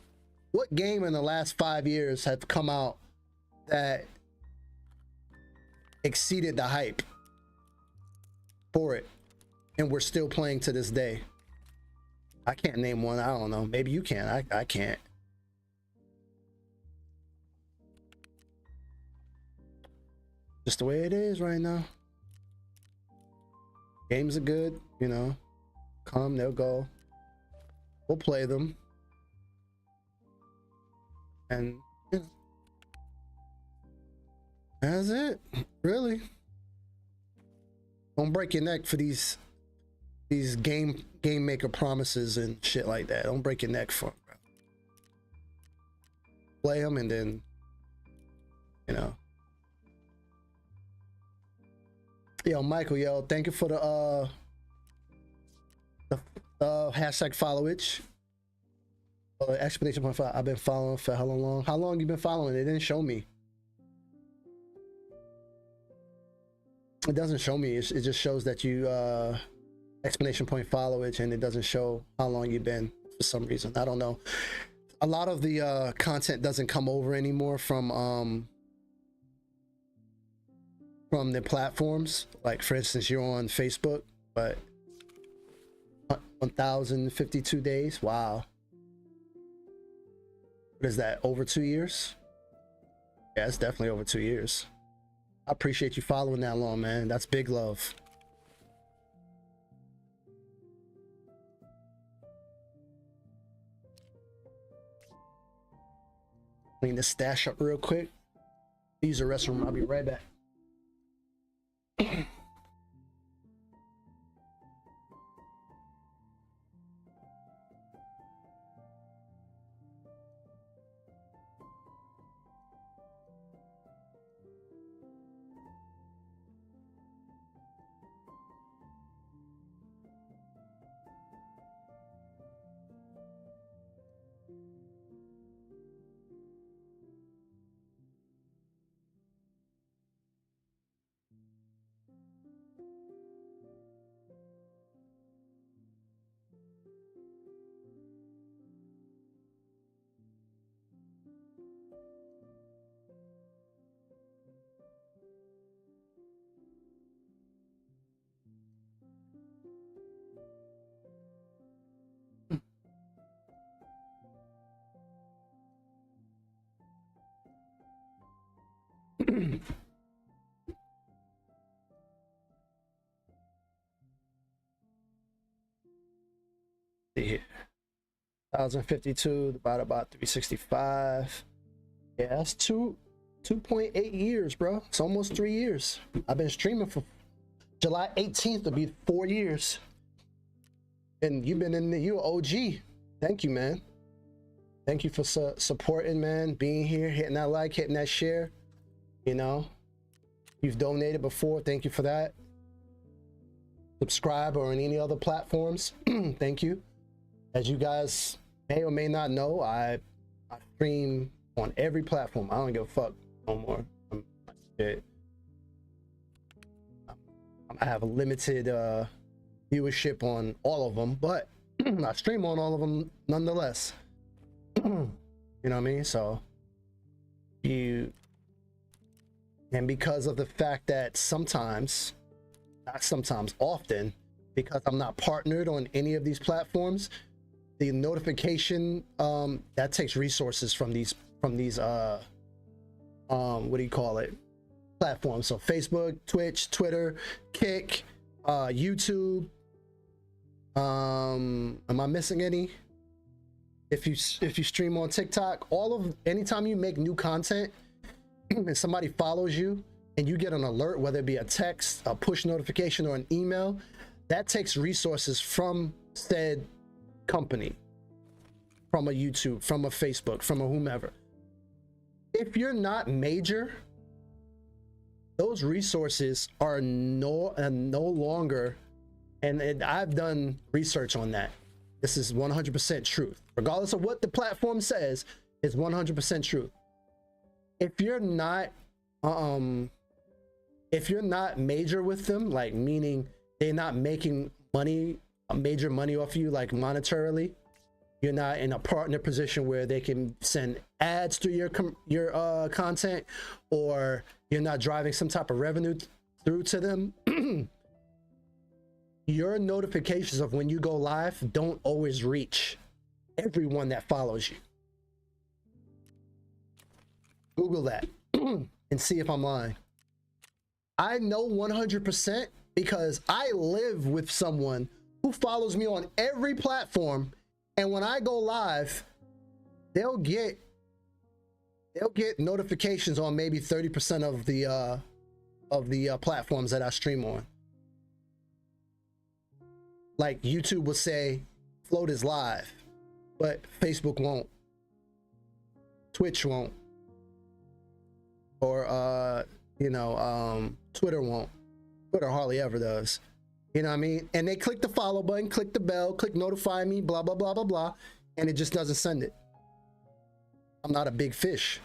What game in the last 5 years have come out that exceeded the hype for it and we're still playing to this day? I can't name one. I don't know. Maybe you can. I can't. Just the way it is right now. Games are good, you know. Come, they'll go. We'll play them. And you know, that's it. Really. Don't break your neck for these game maker promises and shit like that. Don't break your neck for them, bro. Play them and then, you know. Yo, Michael, yo, thank you for the hashtag followage. Explanation point 5. I've been following for how long? How long you been following? It didn't show me. It doesn't show me. It just shows that you explanation point followage, and it doesn't show how long you've been for some reason. I don't know. A lot of the content doesn't come over anymore from the platforms. Like for instance, you're on Facebook, but 1,052 days. Wow. What is that? Over 2 years? Yeah, it's definitely over 2 years. I appreciate you following that long, man. That's big love. Clean this stash up real quick. Use the restroom. I'll be right back. See here. 1,052 divided by 365. Yeah, that's 2.8 years, bro. It's almost 3 years. I've been streaming for July 18th to be 4 years. And you've been you're OG. Thank you, man. Thank you for supporting, man. Being here, hitting that like, hitting that share. You know, you've donated before. Thank you for that. Subscribe or on any other platforms. Thank you. As you guys may or may not know, I stream on every platform. I don't give a fuck no more. I have a limited viewership on all of them, but I stream on all of them nonetheless. You know what I mean? So and because of the fact that sometimes, not sometimes, often, because I'm not partnered on any of these platforms, the notification that takes resources from these what do you call it, platforms. So Facebook, Twitch, Twitter, Kick, YouTube. Am I missing any? If you stream on TikTok, anytime you make new content and somebody follows you and you get an alert, whether it be a text, a push notification, or an email, that takes resources from said company, from a YouTube, from a Facebook, from a whomever. If you're not major, those resources are no longer, and I've done research on that. This is 100% truth. Regardless of what the platform says, it's 100% truth. If you're not major with them, like meaning they're not making major money off you, like monetarily, you're not in a partner position where they can send ads through your content, or you're not driving some type of revenue through to them, your notifications of when you go live don't always reach everyone that follows you. Google that and see if I'm lying. I know 100% because I live with someone who follows me on every platform, and when I go live, they'll get notifications on maybe 30% of the platforms that I stream on. Like YouTube will say Float is live, but Facebook won't, Twitch won't, or Twitter won't. Twitter hardly ever does. You know what I mean? And they click the follow button, click the bell, click notify me, blah blah blah blah blah, and it just doesn't send it. I'm not a big fish.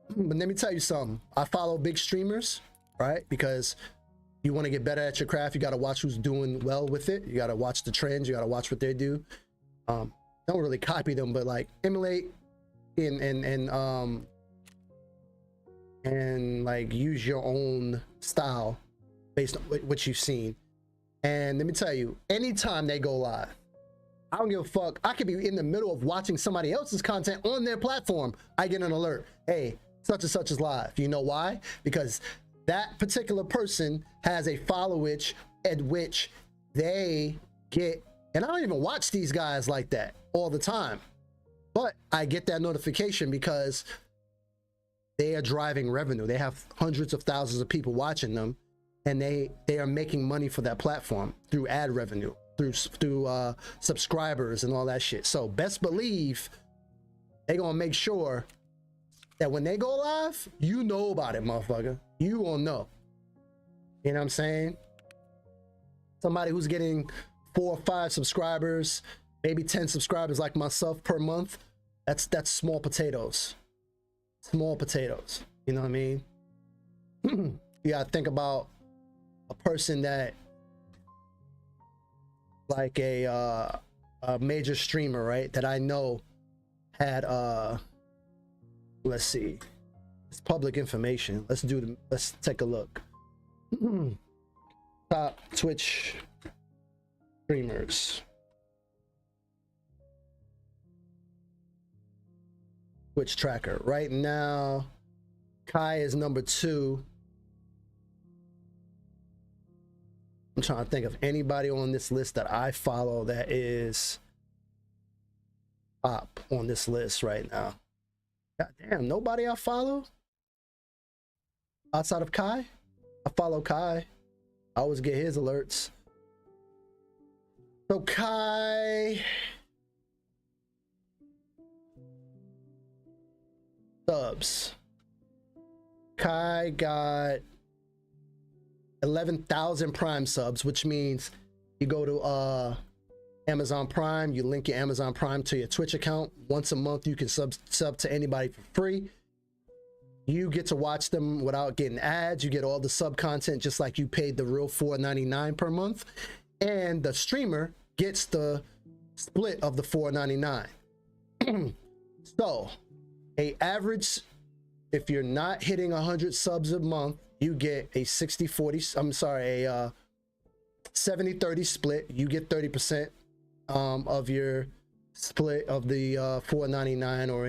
But let me tell you something. I follow big streamers, right? Because you want to get better at your craft, you got to watch who's doing well with it. You got to watch the trends. You got to watch what they do. Don't really copy them, but like emulate and like use your own style based on what you've seen. And let me tell you, anytime they go live, I don't give a fuck. I could be in the middle of watching somebody else's content on their platform. I get an alert. Hey, such and such is live. You know why? Because that particular person has a followage at which they get, and I don't even watch these guys like that all the time, but I get that notification because they are driving revenue. They have hundreds of thousands of people watching them, and they are making money for that platform through ad revenue, through subscribers and all that shit. So best believe they gonna make sure that when they go live, you know about it, motherfucker. You will know. You know what I'm saying? Somebody who's getting 4 or 5 subscribers, maybe 10 subscribers like myself per month, that's small potatoes. Small potatoes. You know what I mean? You gotta think about a person that, like a major streamer, right? That I know had let's see, it's public information. Let's take a look. Top Twitch streamers. Twitch tracker. Right now, Kai is number 2. I'm trying to think of anybody on this list that I follow that is top on this list right now. God damn, nobody I follow outside of Kai. I follow Kai. I always get his alerts. So Kai subs. Kai got 11,000 Prime subs, which means you go to Amazon Prime, you link your Amazon Prime to your Twitch account. Once a month, you can sub to anybody for free. You get to watch them without getting ads. You get all the sub content just like you paid the real $4.99 per month. And the streamer gets the split of the $4.99. So, a average, if you're not hitting 100 subs a month, you get a 60-40, I'm sorry, a 70-30 split. You get 30% of your split of the $4.99 or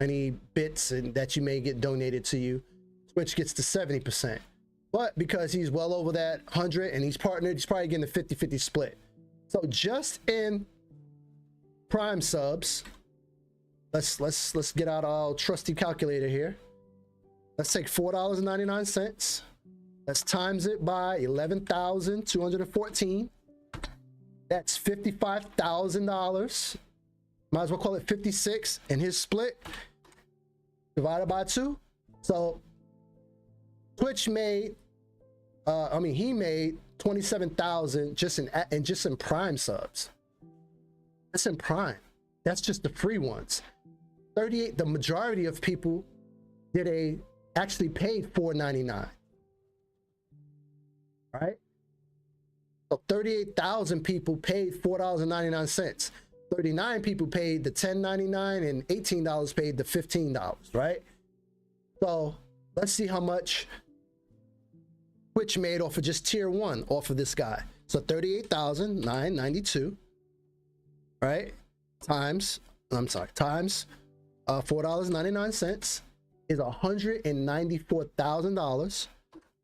any bits that you may get donated to you. Twitch gets to 70%. But because he's well over that 100 and he's partnered, he's probably getting a 50-50 split. So just in Prime subs, let's get out our trusty calculator here. Let's take $4.99. Let's times it by 11,214. That's $55,000. Might as well call it 56. And his split divided by 2. So Twitch made, he made 27,000 just in Prime subs. That's in Prime. That's just the free ones. The majority of people actually paid $4.99. Right? So 38,000 people paid $4.99. 39 people paid the $10.99 and $18 paid the $15, right? So let's see how much Twitch made off of just tier 1 off of this guy. So 38,992, right? Times $4.99 is $194,000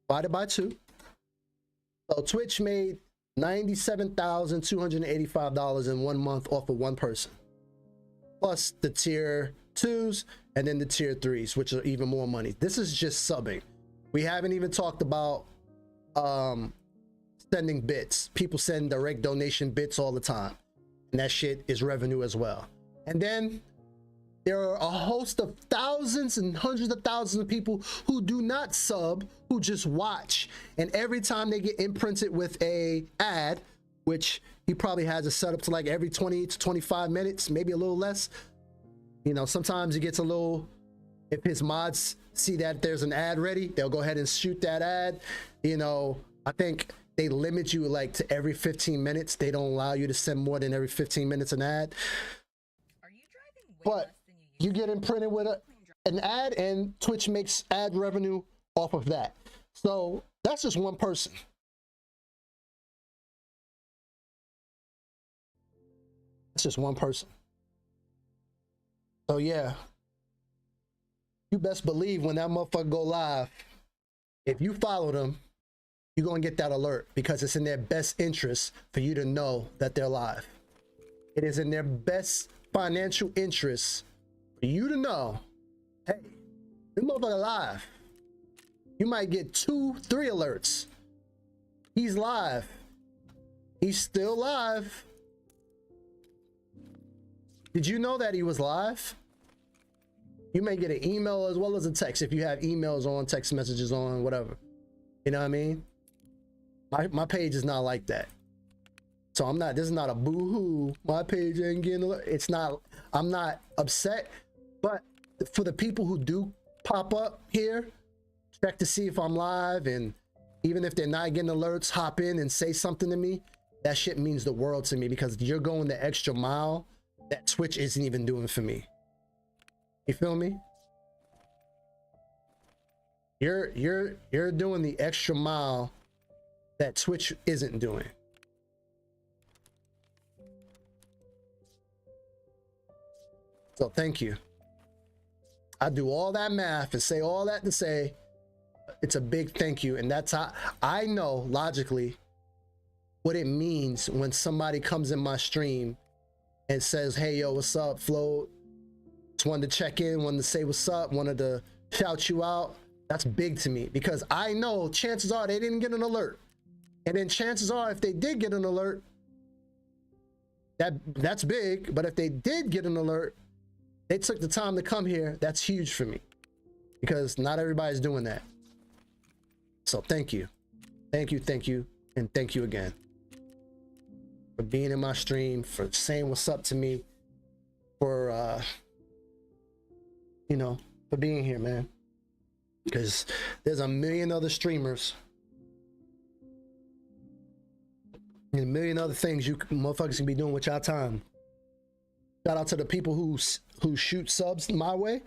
divided by 2. So Twitch made $97,285 in 1 month off of one person, plus the tier 2s and then the tier 3s, which are even more money. This is just subbing. We haven't even talked about sending bits. People send direct donation bits all the time, and that shit is revenue as well. And then there are a host of thousands and hundreds of thousands of people who do not sub, who just watch. And every time they get imprinted with a ad, which he probably has it set up to like every 20 to 25 minutes, maybe a little less. You know, sometimes it gets a little, if his mods see that there's an ad ready, they'll go ahead and shoot that ad. You know, I think they limit you like to every 15 minutes. They don't allow you to send more than every 15 minutes an ad. Are you driving way But less than you get imprinted with an ad, and Twitch makes ad revenue off of that. So that's just one person. That's just one person. So yeah, you best believe when that motherfucker go live, if you follow them, you're gonna get that alert because it's in their best interest for you to know that they're live. It is in their best financial interest for you to know, hey, this motherfucker live. You might get 2-3 alerts. He's live. He's still live. Did you know that he was live? You may get an email as well as a text if you have emails on, text messages on, whatever. You know what I mean? My page is not like that. So I'm not, this is not a boo-hoo. My page ain't getting alert. It's not, I'm not upset. But for the people who do pop up here, check to see if I'm live, and even if they're not getting alerts, hop in and say something to me. That shit means the world to me because you're going the extra mile that Twitch isn't even doing for me. You feel me? You're doing the extra mile that Twitch isn't doing. So thank you. I do all that math and say all that to say it's a big thank you. And that's how I know logically what it means when somebody comes in my stream and says, hey, yo, what's up, Flo? Just wanted to check in, wanted to say what's up, wanted to shout you out. That's big to me because I know chances are they didn't get an alert. And then chances are if they did get an alert, that's big. But if they did get an alert, they took the time to come here. That's huge for me because not everybody's doing that. So thank you. Thank you, thank you, and thank you again for being in my stream, for saying what's up to me, for you know, for being here, man. Because there's a million other streamers and a million other things you motherfuckers can be doing with y'all time. Shout out to the people who shoot subs my way,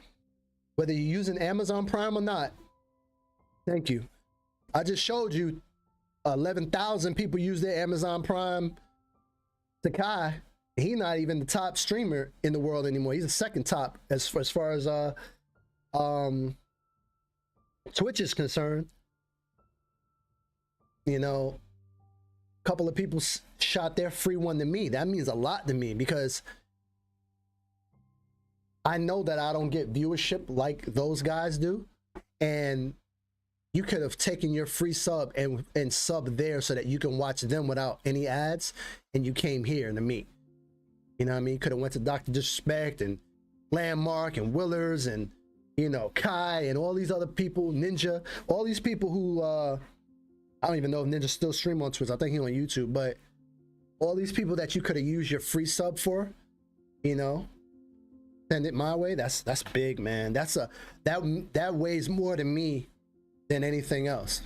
whether you're using Amazon Prime or not. Thank you. I just showed you 11,000 people use their Amazon Prime. Sakai, he's not even the top streamer in the world anymore. He's the second top as far as Twitch is concerned. You know, a couple of people shot their free one to me. That means a lot to me because I know that I don't get viewership like those guys do. And you could have taken your free sub and sub there so that you can watch them without any ads, and you came here to me. You know what I mean? Could have went to Dr. Disrespect and Landmark and Willers and, you know, Kai and all these other people, Ninja, all these people who I don't even know if Ninja still stream on Twitch. I think he's on YouTube, but all these people that you could have used your free sub for, you know, send it my way. That's big, man. That weighs more to me than anything else.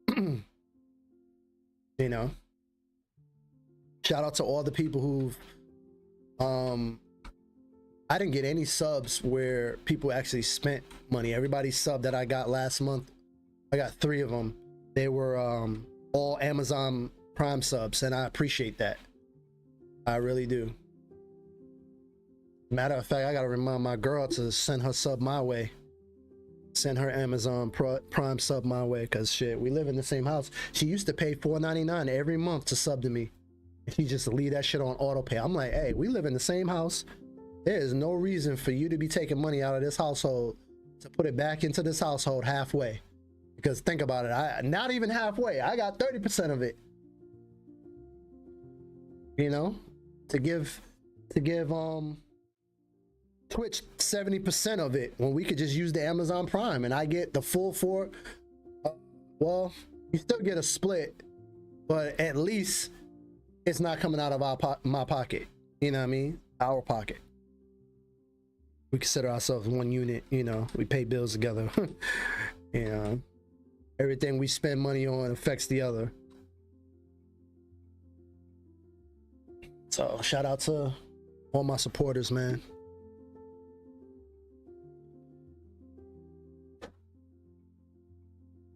You know, shout out to all the people who've I didn't get any subs where people actually spent money. Everybody's sub that I got last month, I got 3 of them. They were all Amazon Prime subs, and I appreciate that. I really do. Matter of fact, I gotta remind my girl to send her sub my way. Send her Amazon Prime sub my way, because shit, we live in the same house. She used to pay $4.99 every month to sub to me. She just leave that shit on auto pay. I'm like, hey, we live in the same house. There is no reason for you to be taking money out of this household to put it back into this household halfway. Because think about it, not even halfway. I got 30% of it. You know, to give Twitch 70% of it when we could just use the Amazon Prime and I get the full for. Well, you still get a split, but at least it's not coming out of my pocket. You know what I mean? Our pocket. We consider ourselves one unit. You know, we pay bills together. You know, everything we spend money on affects the other. So shout out to all my supporters, man.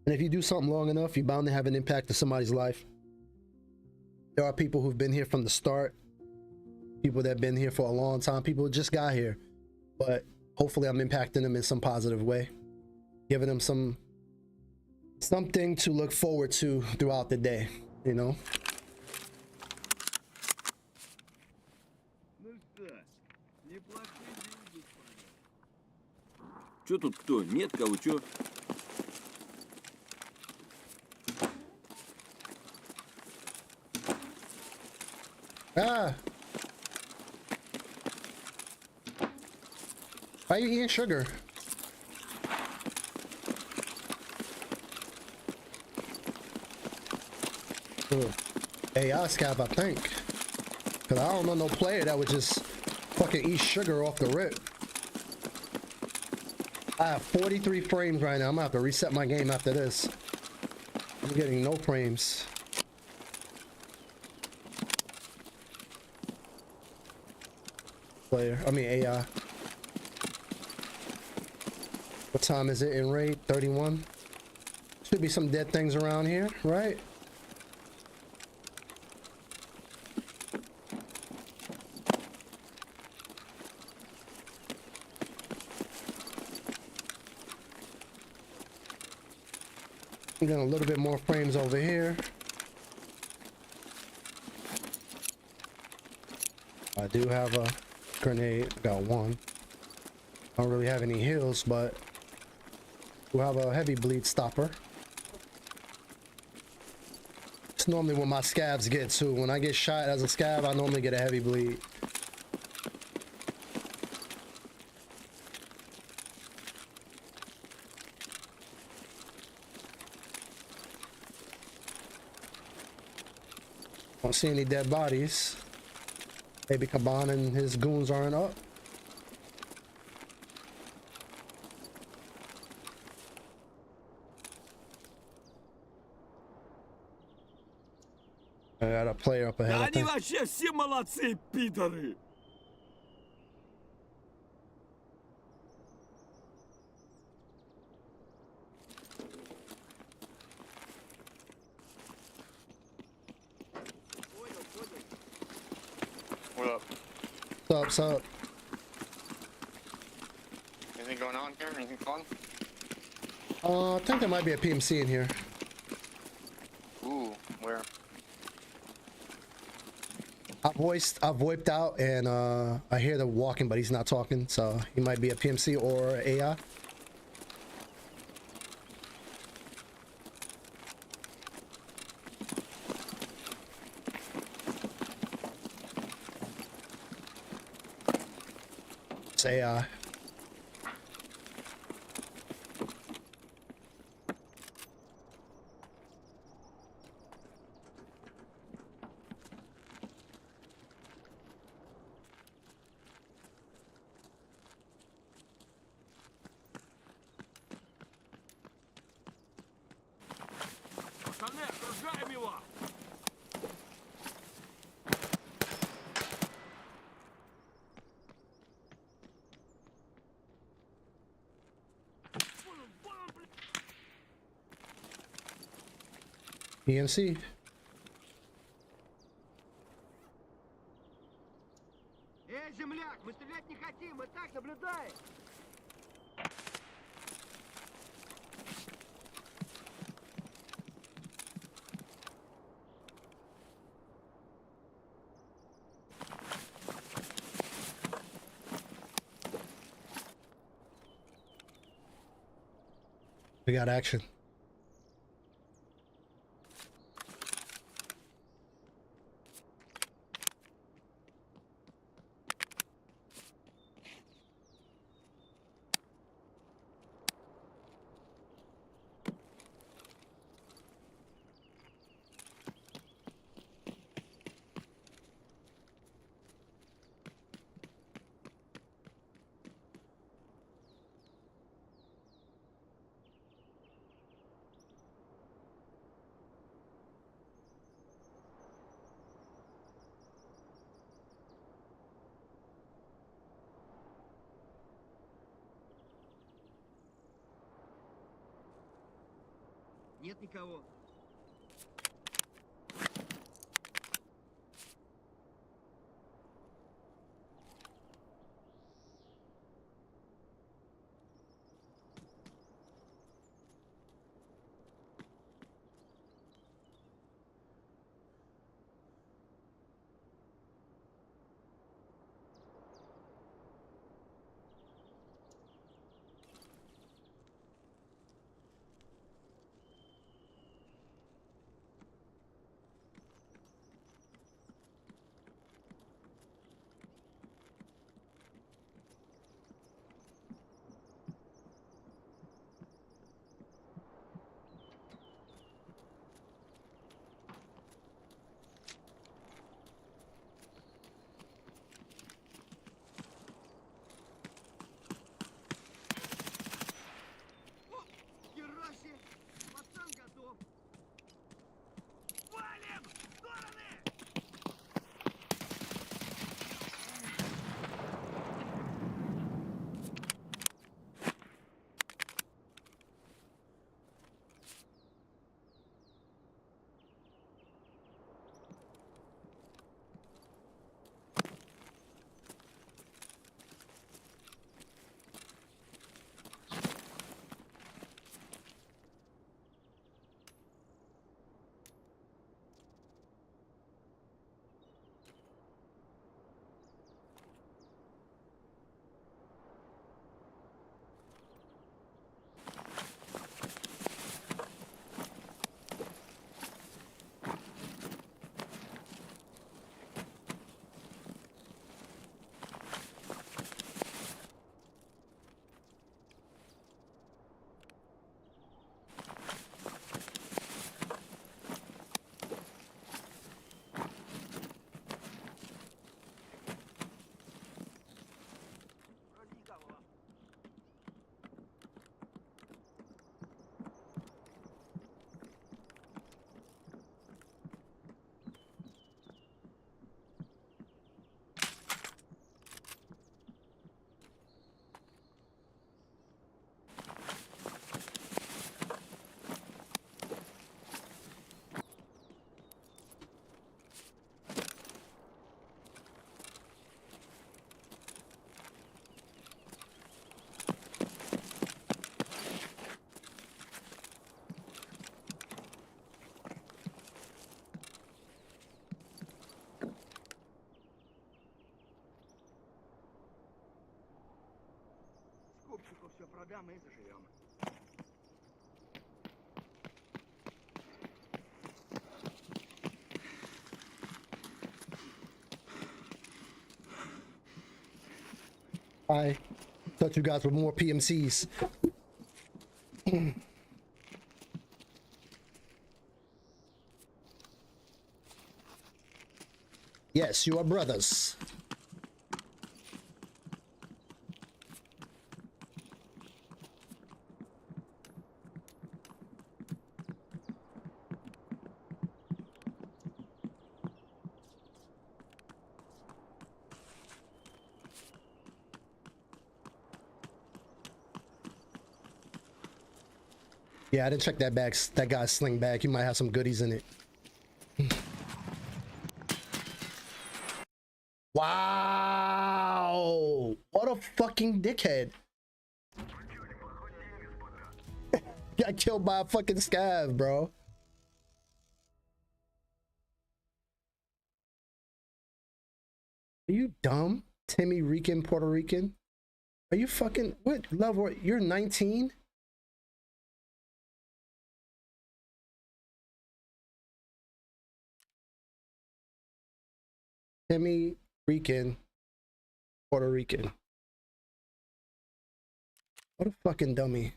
And if you do something long enough, you're bound to have an impact on somebody's life. There are people who've been here from the start, people that have been here for a long time, people who just got here. But hopefully I'm impacting them in some positive way, giving them something to look forward to throughout the day, you know? Чё тут кто? Нет кого, чё? Ah! Why are you eating sugar? AI scab, I think. Cause I don't know no player that would just fucking eat sugar off the rip. I have 43 frames right now. I'm gonna have to reset my game after this. I'm getting no frames. Player, I mean AI. What time is it in raid? 31? Should be some dead things around here, right? We got a little bit more frames over here. I do have a grenade. I got one. I don't really have any heals, but we have a heavy bleed stopper. It's normally when my scabs get too. When I get shot as a scab, I normally get a heavy bleed. Don't see any dead bodies. Maybe Kaban and his goons aren't up. I got a player up ahead. I Они think. вообще все молодцы, пидоры! What up? What's up? Anything going on here? Anything fun? I think there might be a PMC in here. Ooh, where? I voiped out and I hear the walking, but he's not talking, so he might be a PMC or AI. It's AI. Пацаны, окружаем его! PMC. Эй, земляк, мы стрелять не хотим, мы так наблюдаем. We got action. Нет никого. I thought you guys were more PMCs. Yes, you are brothers. Yeah, I didn't check that bag. That guy's sling bag. He might have some goodies in it. Wow! What a fucking dickhead. Got killed by a fucking scav, bro. Are you dumb? Timmy Rican, Puerto Rican? Are you fucking... What level? You're 19? Timmy Rican, Puerto Rican. What a fucking dummy.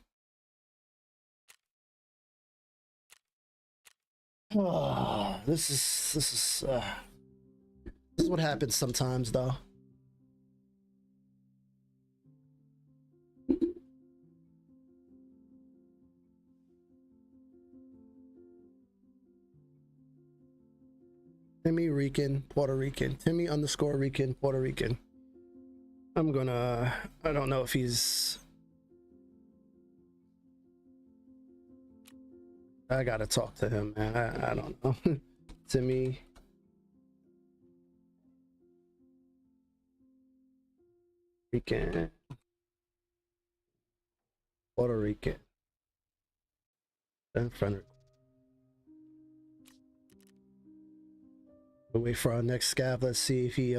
Oh, this is what happens sometimes, though. Timmy Rican, Puerto Rican. Timmy _ Rican, Puerto Rican. I don't know if he's... I gotta talk to him, man. I don't know. Timmy. Rican. Puerto Rican. Then friend. We'll wait for our next scav. Let's see if he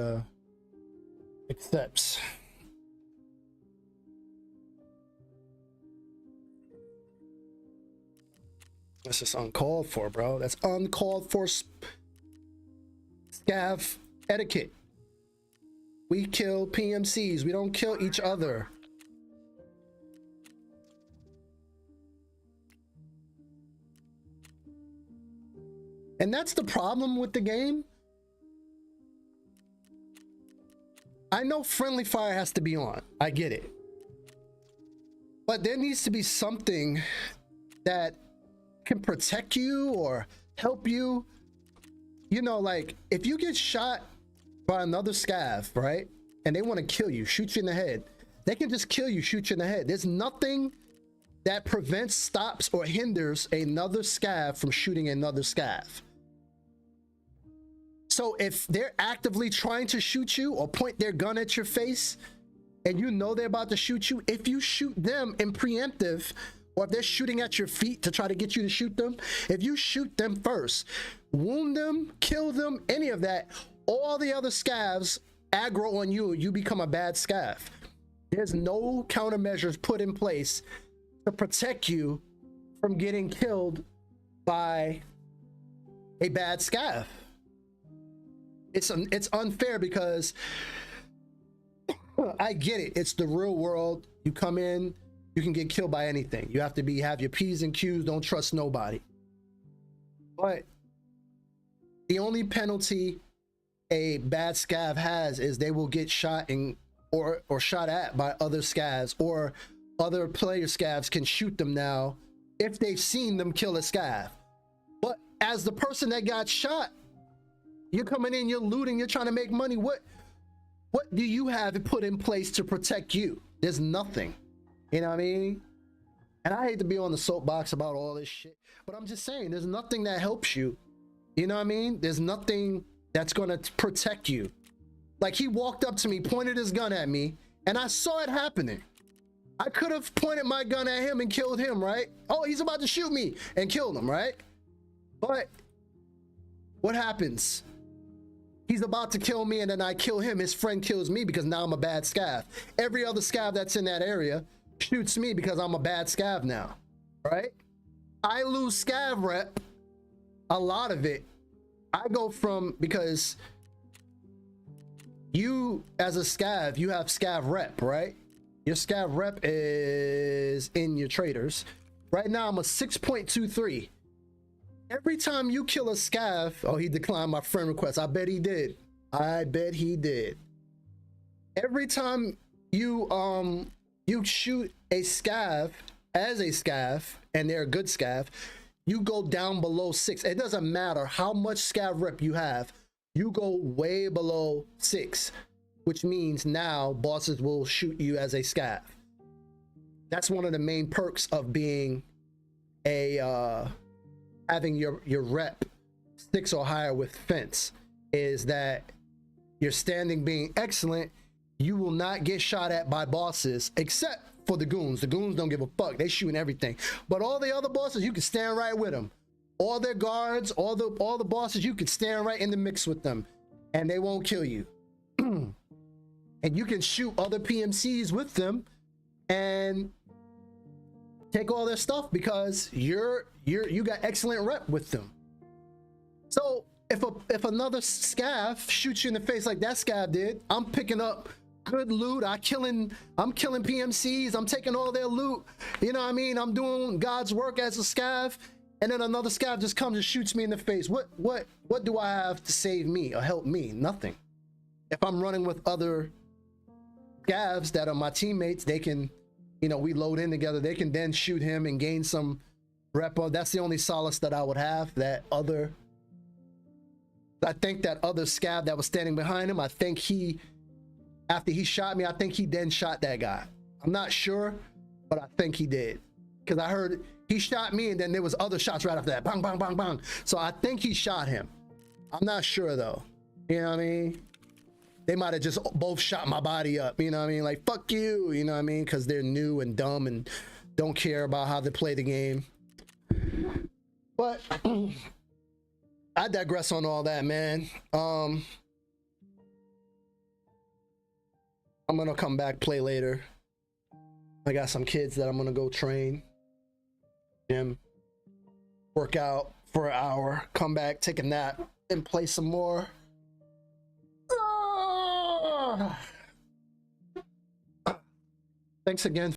accepts. That's just uncalled for, bro. That's uncalled for scav etiquette. We kill PMCs. We don't kill each other. And that's the problem with the game. I know friendly fire has to be on. I get it. But there needs to be something that can protect you or help you. You know, like if you get shot by another scav, right? And they want to kill you, shoot you in the head. They can just kill you, shoot you in the head. There's nothing that prevents, stops, or hinders another scav from shooting another scav. So if they're actively trying to shoot you or point their gun at your face and you know they're about to shoot you, if you shoot them in preemptive, or if they're shooting at your feet to try to get you to shoot them, if you shoot them first, wound them, kill them, any of that, all the other scavs aggro on you, you become a bad scav. There's no countermeasures put in place to protect you from getting killed by a bad scav. It's unfair because I get it. It's the real world. You come in, you can get killed by anything. You have to have your P's and Q's. Don't trust nobody. But the only penalty a bad scav has is they will get shot or shot at by other scavs, or other player scavs can shoot them now if they've seen them kill a scav. But as the person that got shot, you're coming in, you're looting, you're trying to make money. What do you have to put in place to protect you? There's nothing. You know what I mean? And I hate to be on the soapbox about all this shit, but I'm just saying there's nothing that helps you. You know what I mean? There's nothing that's gonna protect you. Like, he walked up to me, pointed his gun at me, and I saw it happening. I could have pointed my gun at him and killed him, right? Oh, he's about to shoot me and killed him, right? But what happens? He's about to kill me and then I kill him. His friend kills me because now I'm a bad scav. Every other scav that's in that area shoots me because I'm a bad scav now, right? I lose scav rep, a lot of it. I go from, because you as a scav, you have scav rep, right? Your scav rep is in your traders. Right now I'm a 6.23. Every time you kill a scav, oh, he declined my friend request. I bet he did. I bet he did. Every time you shoot a scav as a scav, and they're a good scav, you go down below 6. It doesn't matter how much scav rep you have, you go way below 6, which means now bosses will shoot you as a scav. That's one of the main perks of being a having your rep 6 or higher with fence, is that your standing being excellent, you will not get shot at by bosses, except for the goons. The goons don't give a fuck. They shooting everything. But all the other bosses, you can stand right with them. All their guards, all the bosses, you can stand right in the mix with them, and they won't kill you. And you can shoot other PMCs with them and take all their stuff because you got excellent rep with them. So if another scav shoots you in the face like that scav did, I'm picking up good loot. I'm killing PMCs. I'm taking all their loot. You know what I mean? I'm doing God's work as a scav, and then another scav just comes and shoots me in the face. What do I have to save me or help me? Nothing. If I'm running with other scavs that are my teammates, they can, you know, we load in together. They can then shoot him and gain some repo. That's the only solace that I would have. I think that other scav that was standing behind him, I think after he shot me, I think he then shot that guy. I'm not sure, but I think he did. Because I heard he shot me and then there was other shots right after that. Bang, bang, bang, bang. So I think he shot him. I'm not sure though. You know what I mean? They might have just both shot my body up. You know what I mean? Like, fuck you. You know what I mean? Because they're new and dumb and don't care about how they play the game. But I digress on all that, man. I'm gonna come back, play later. I got some kids that I'm gonna go train, gym, work out for an hour, come back, take a nap, and play some more. Thanks again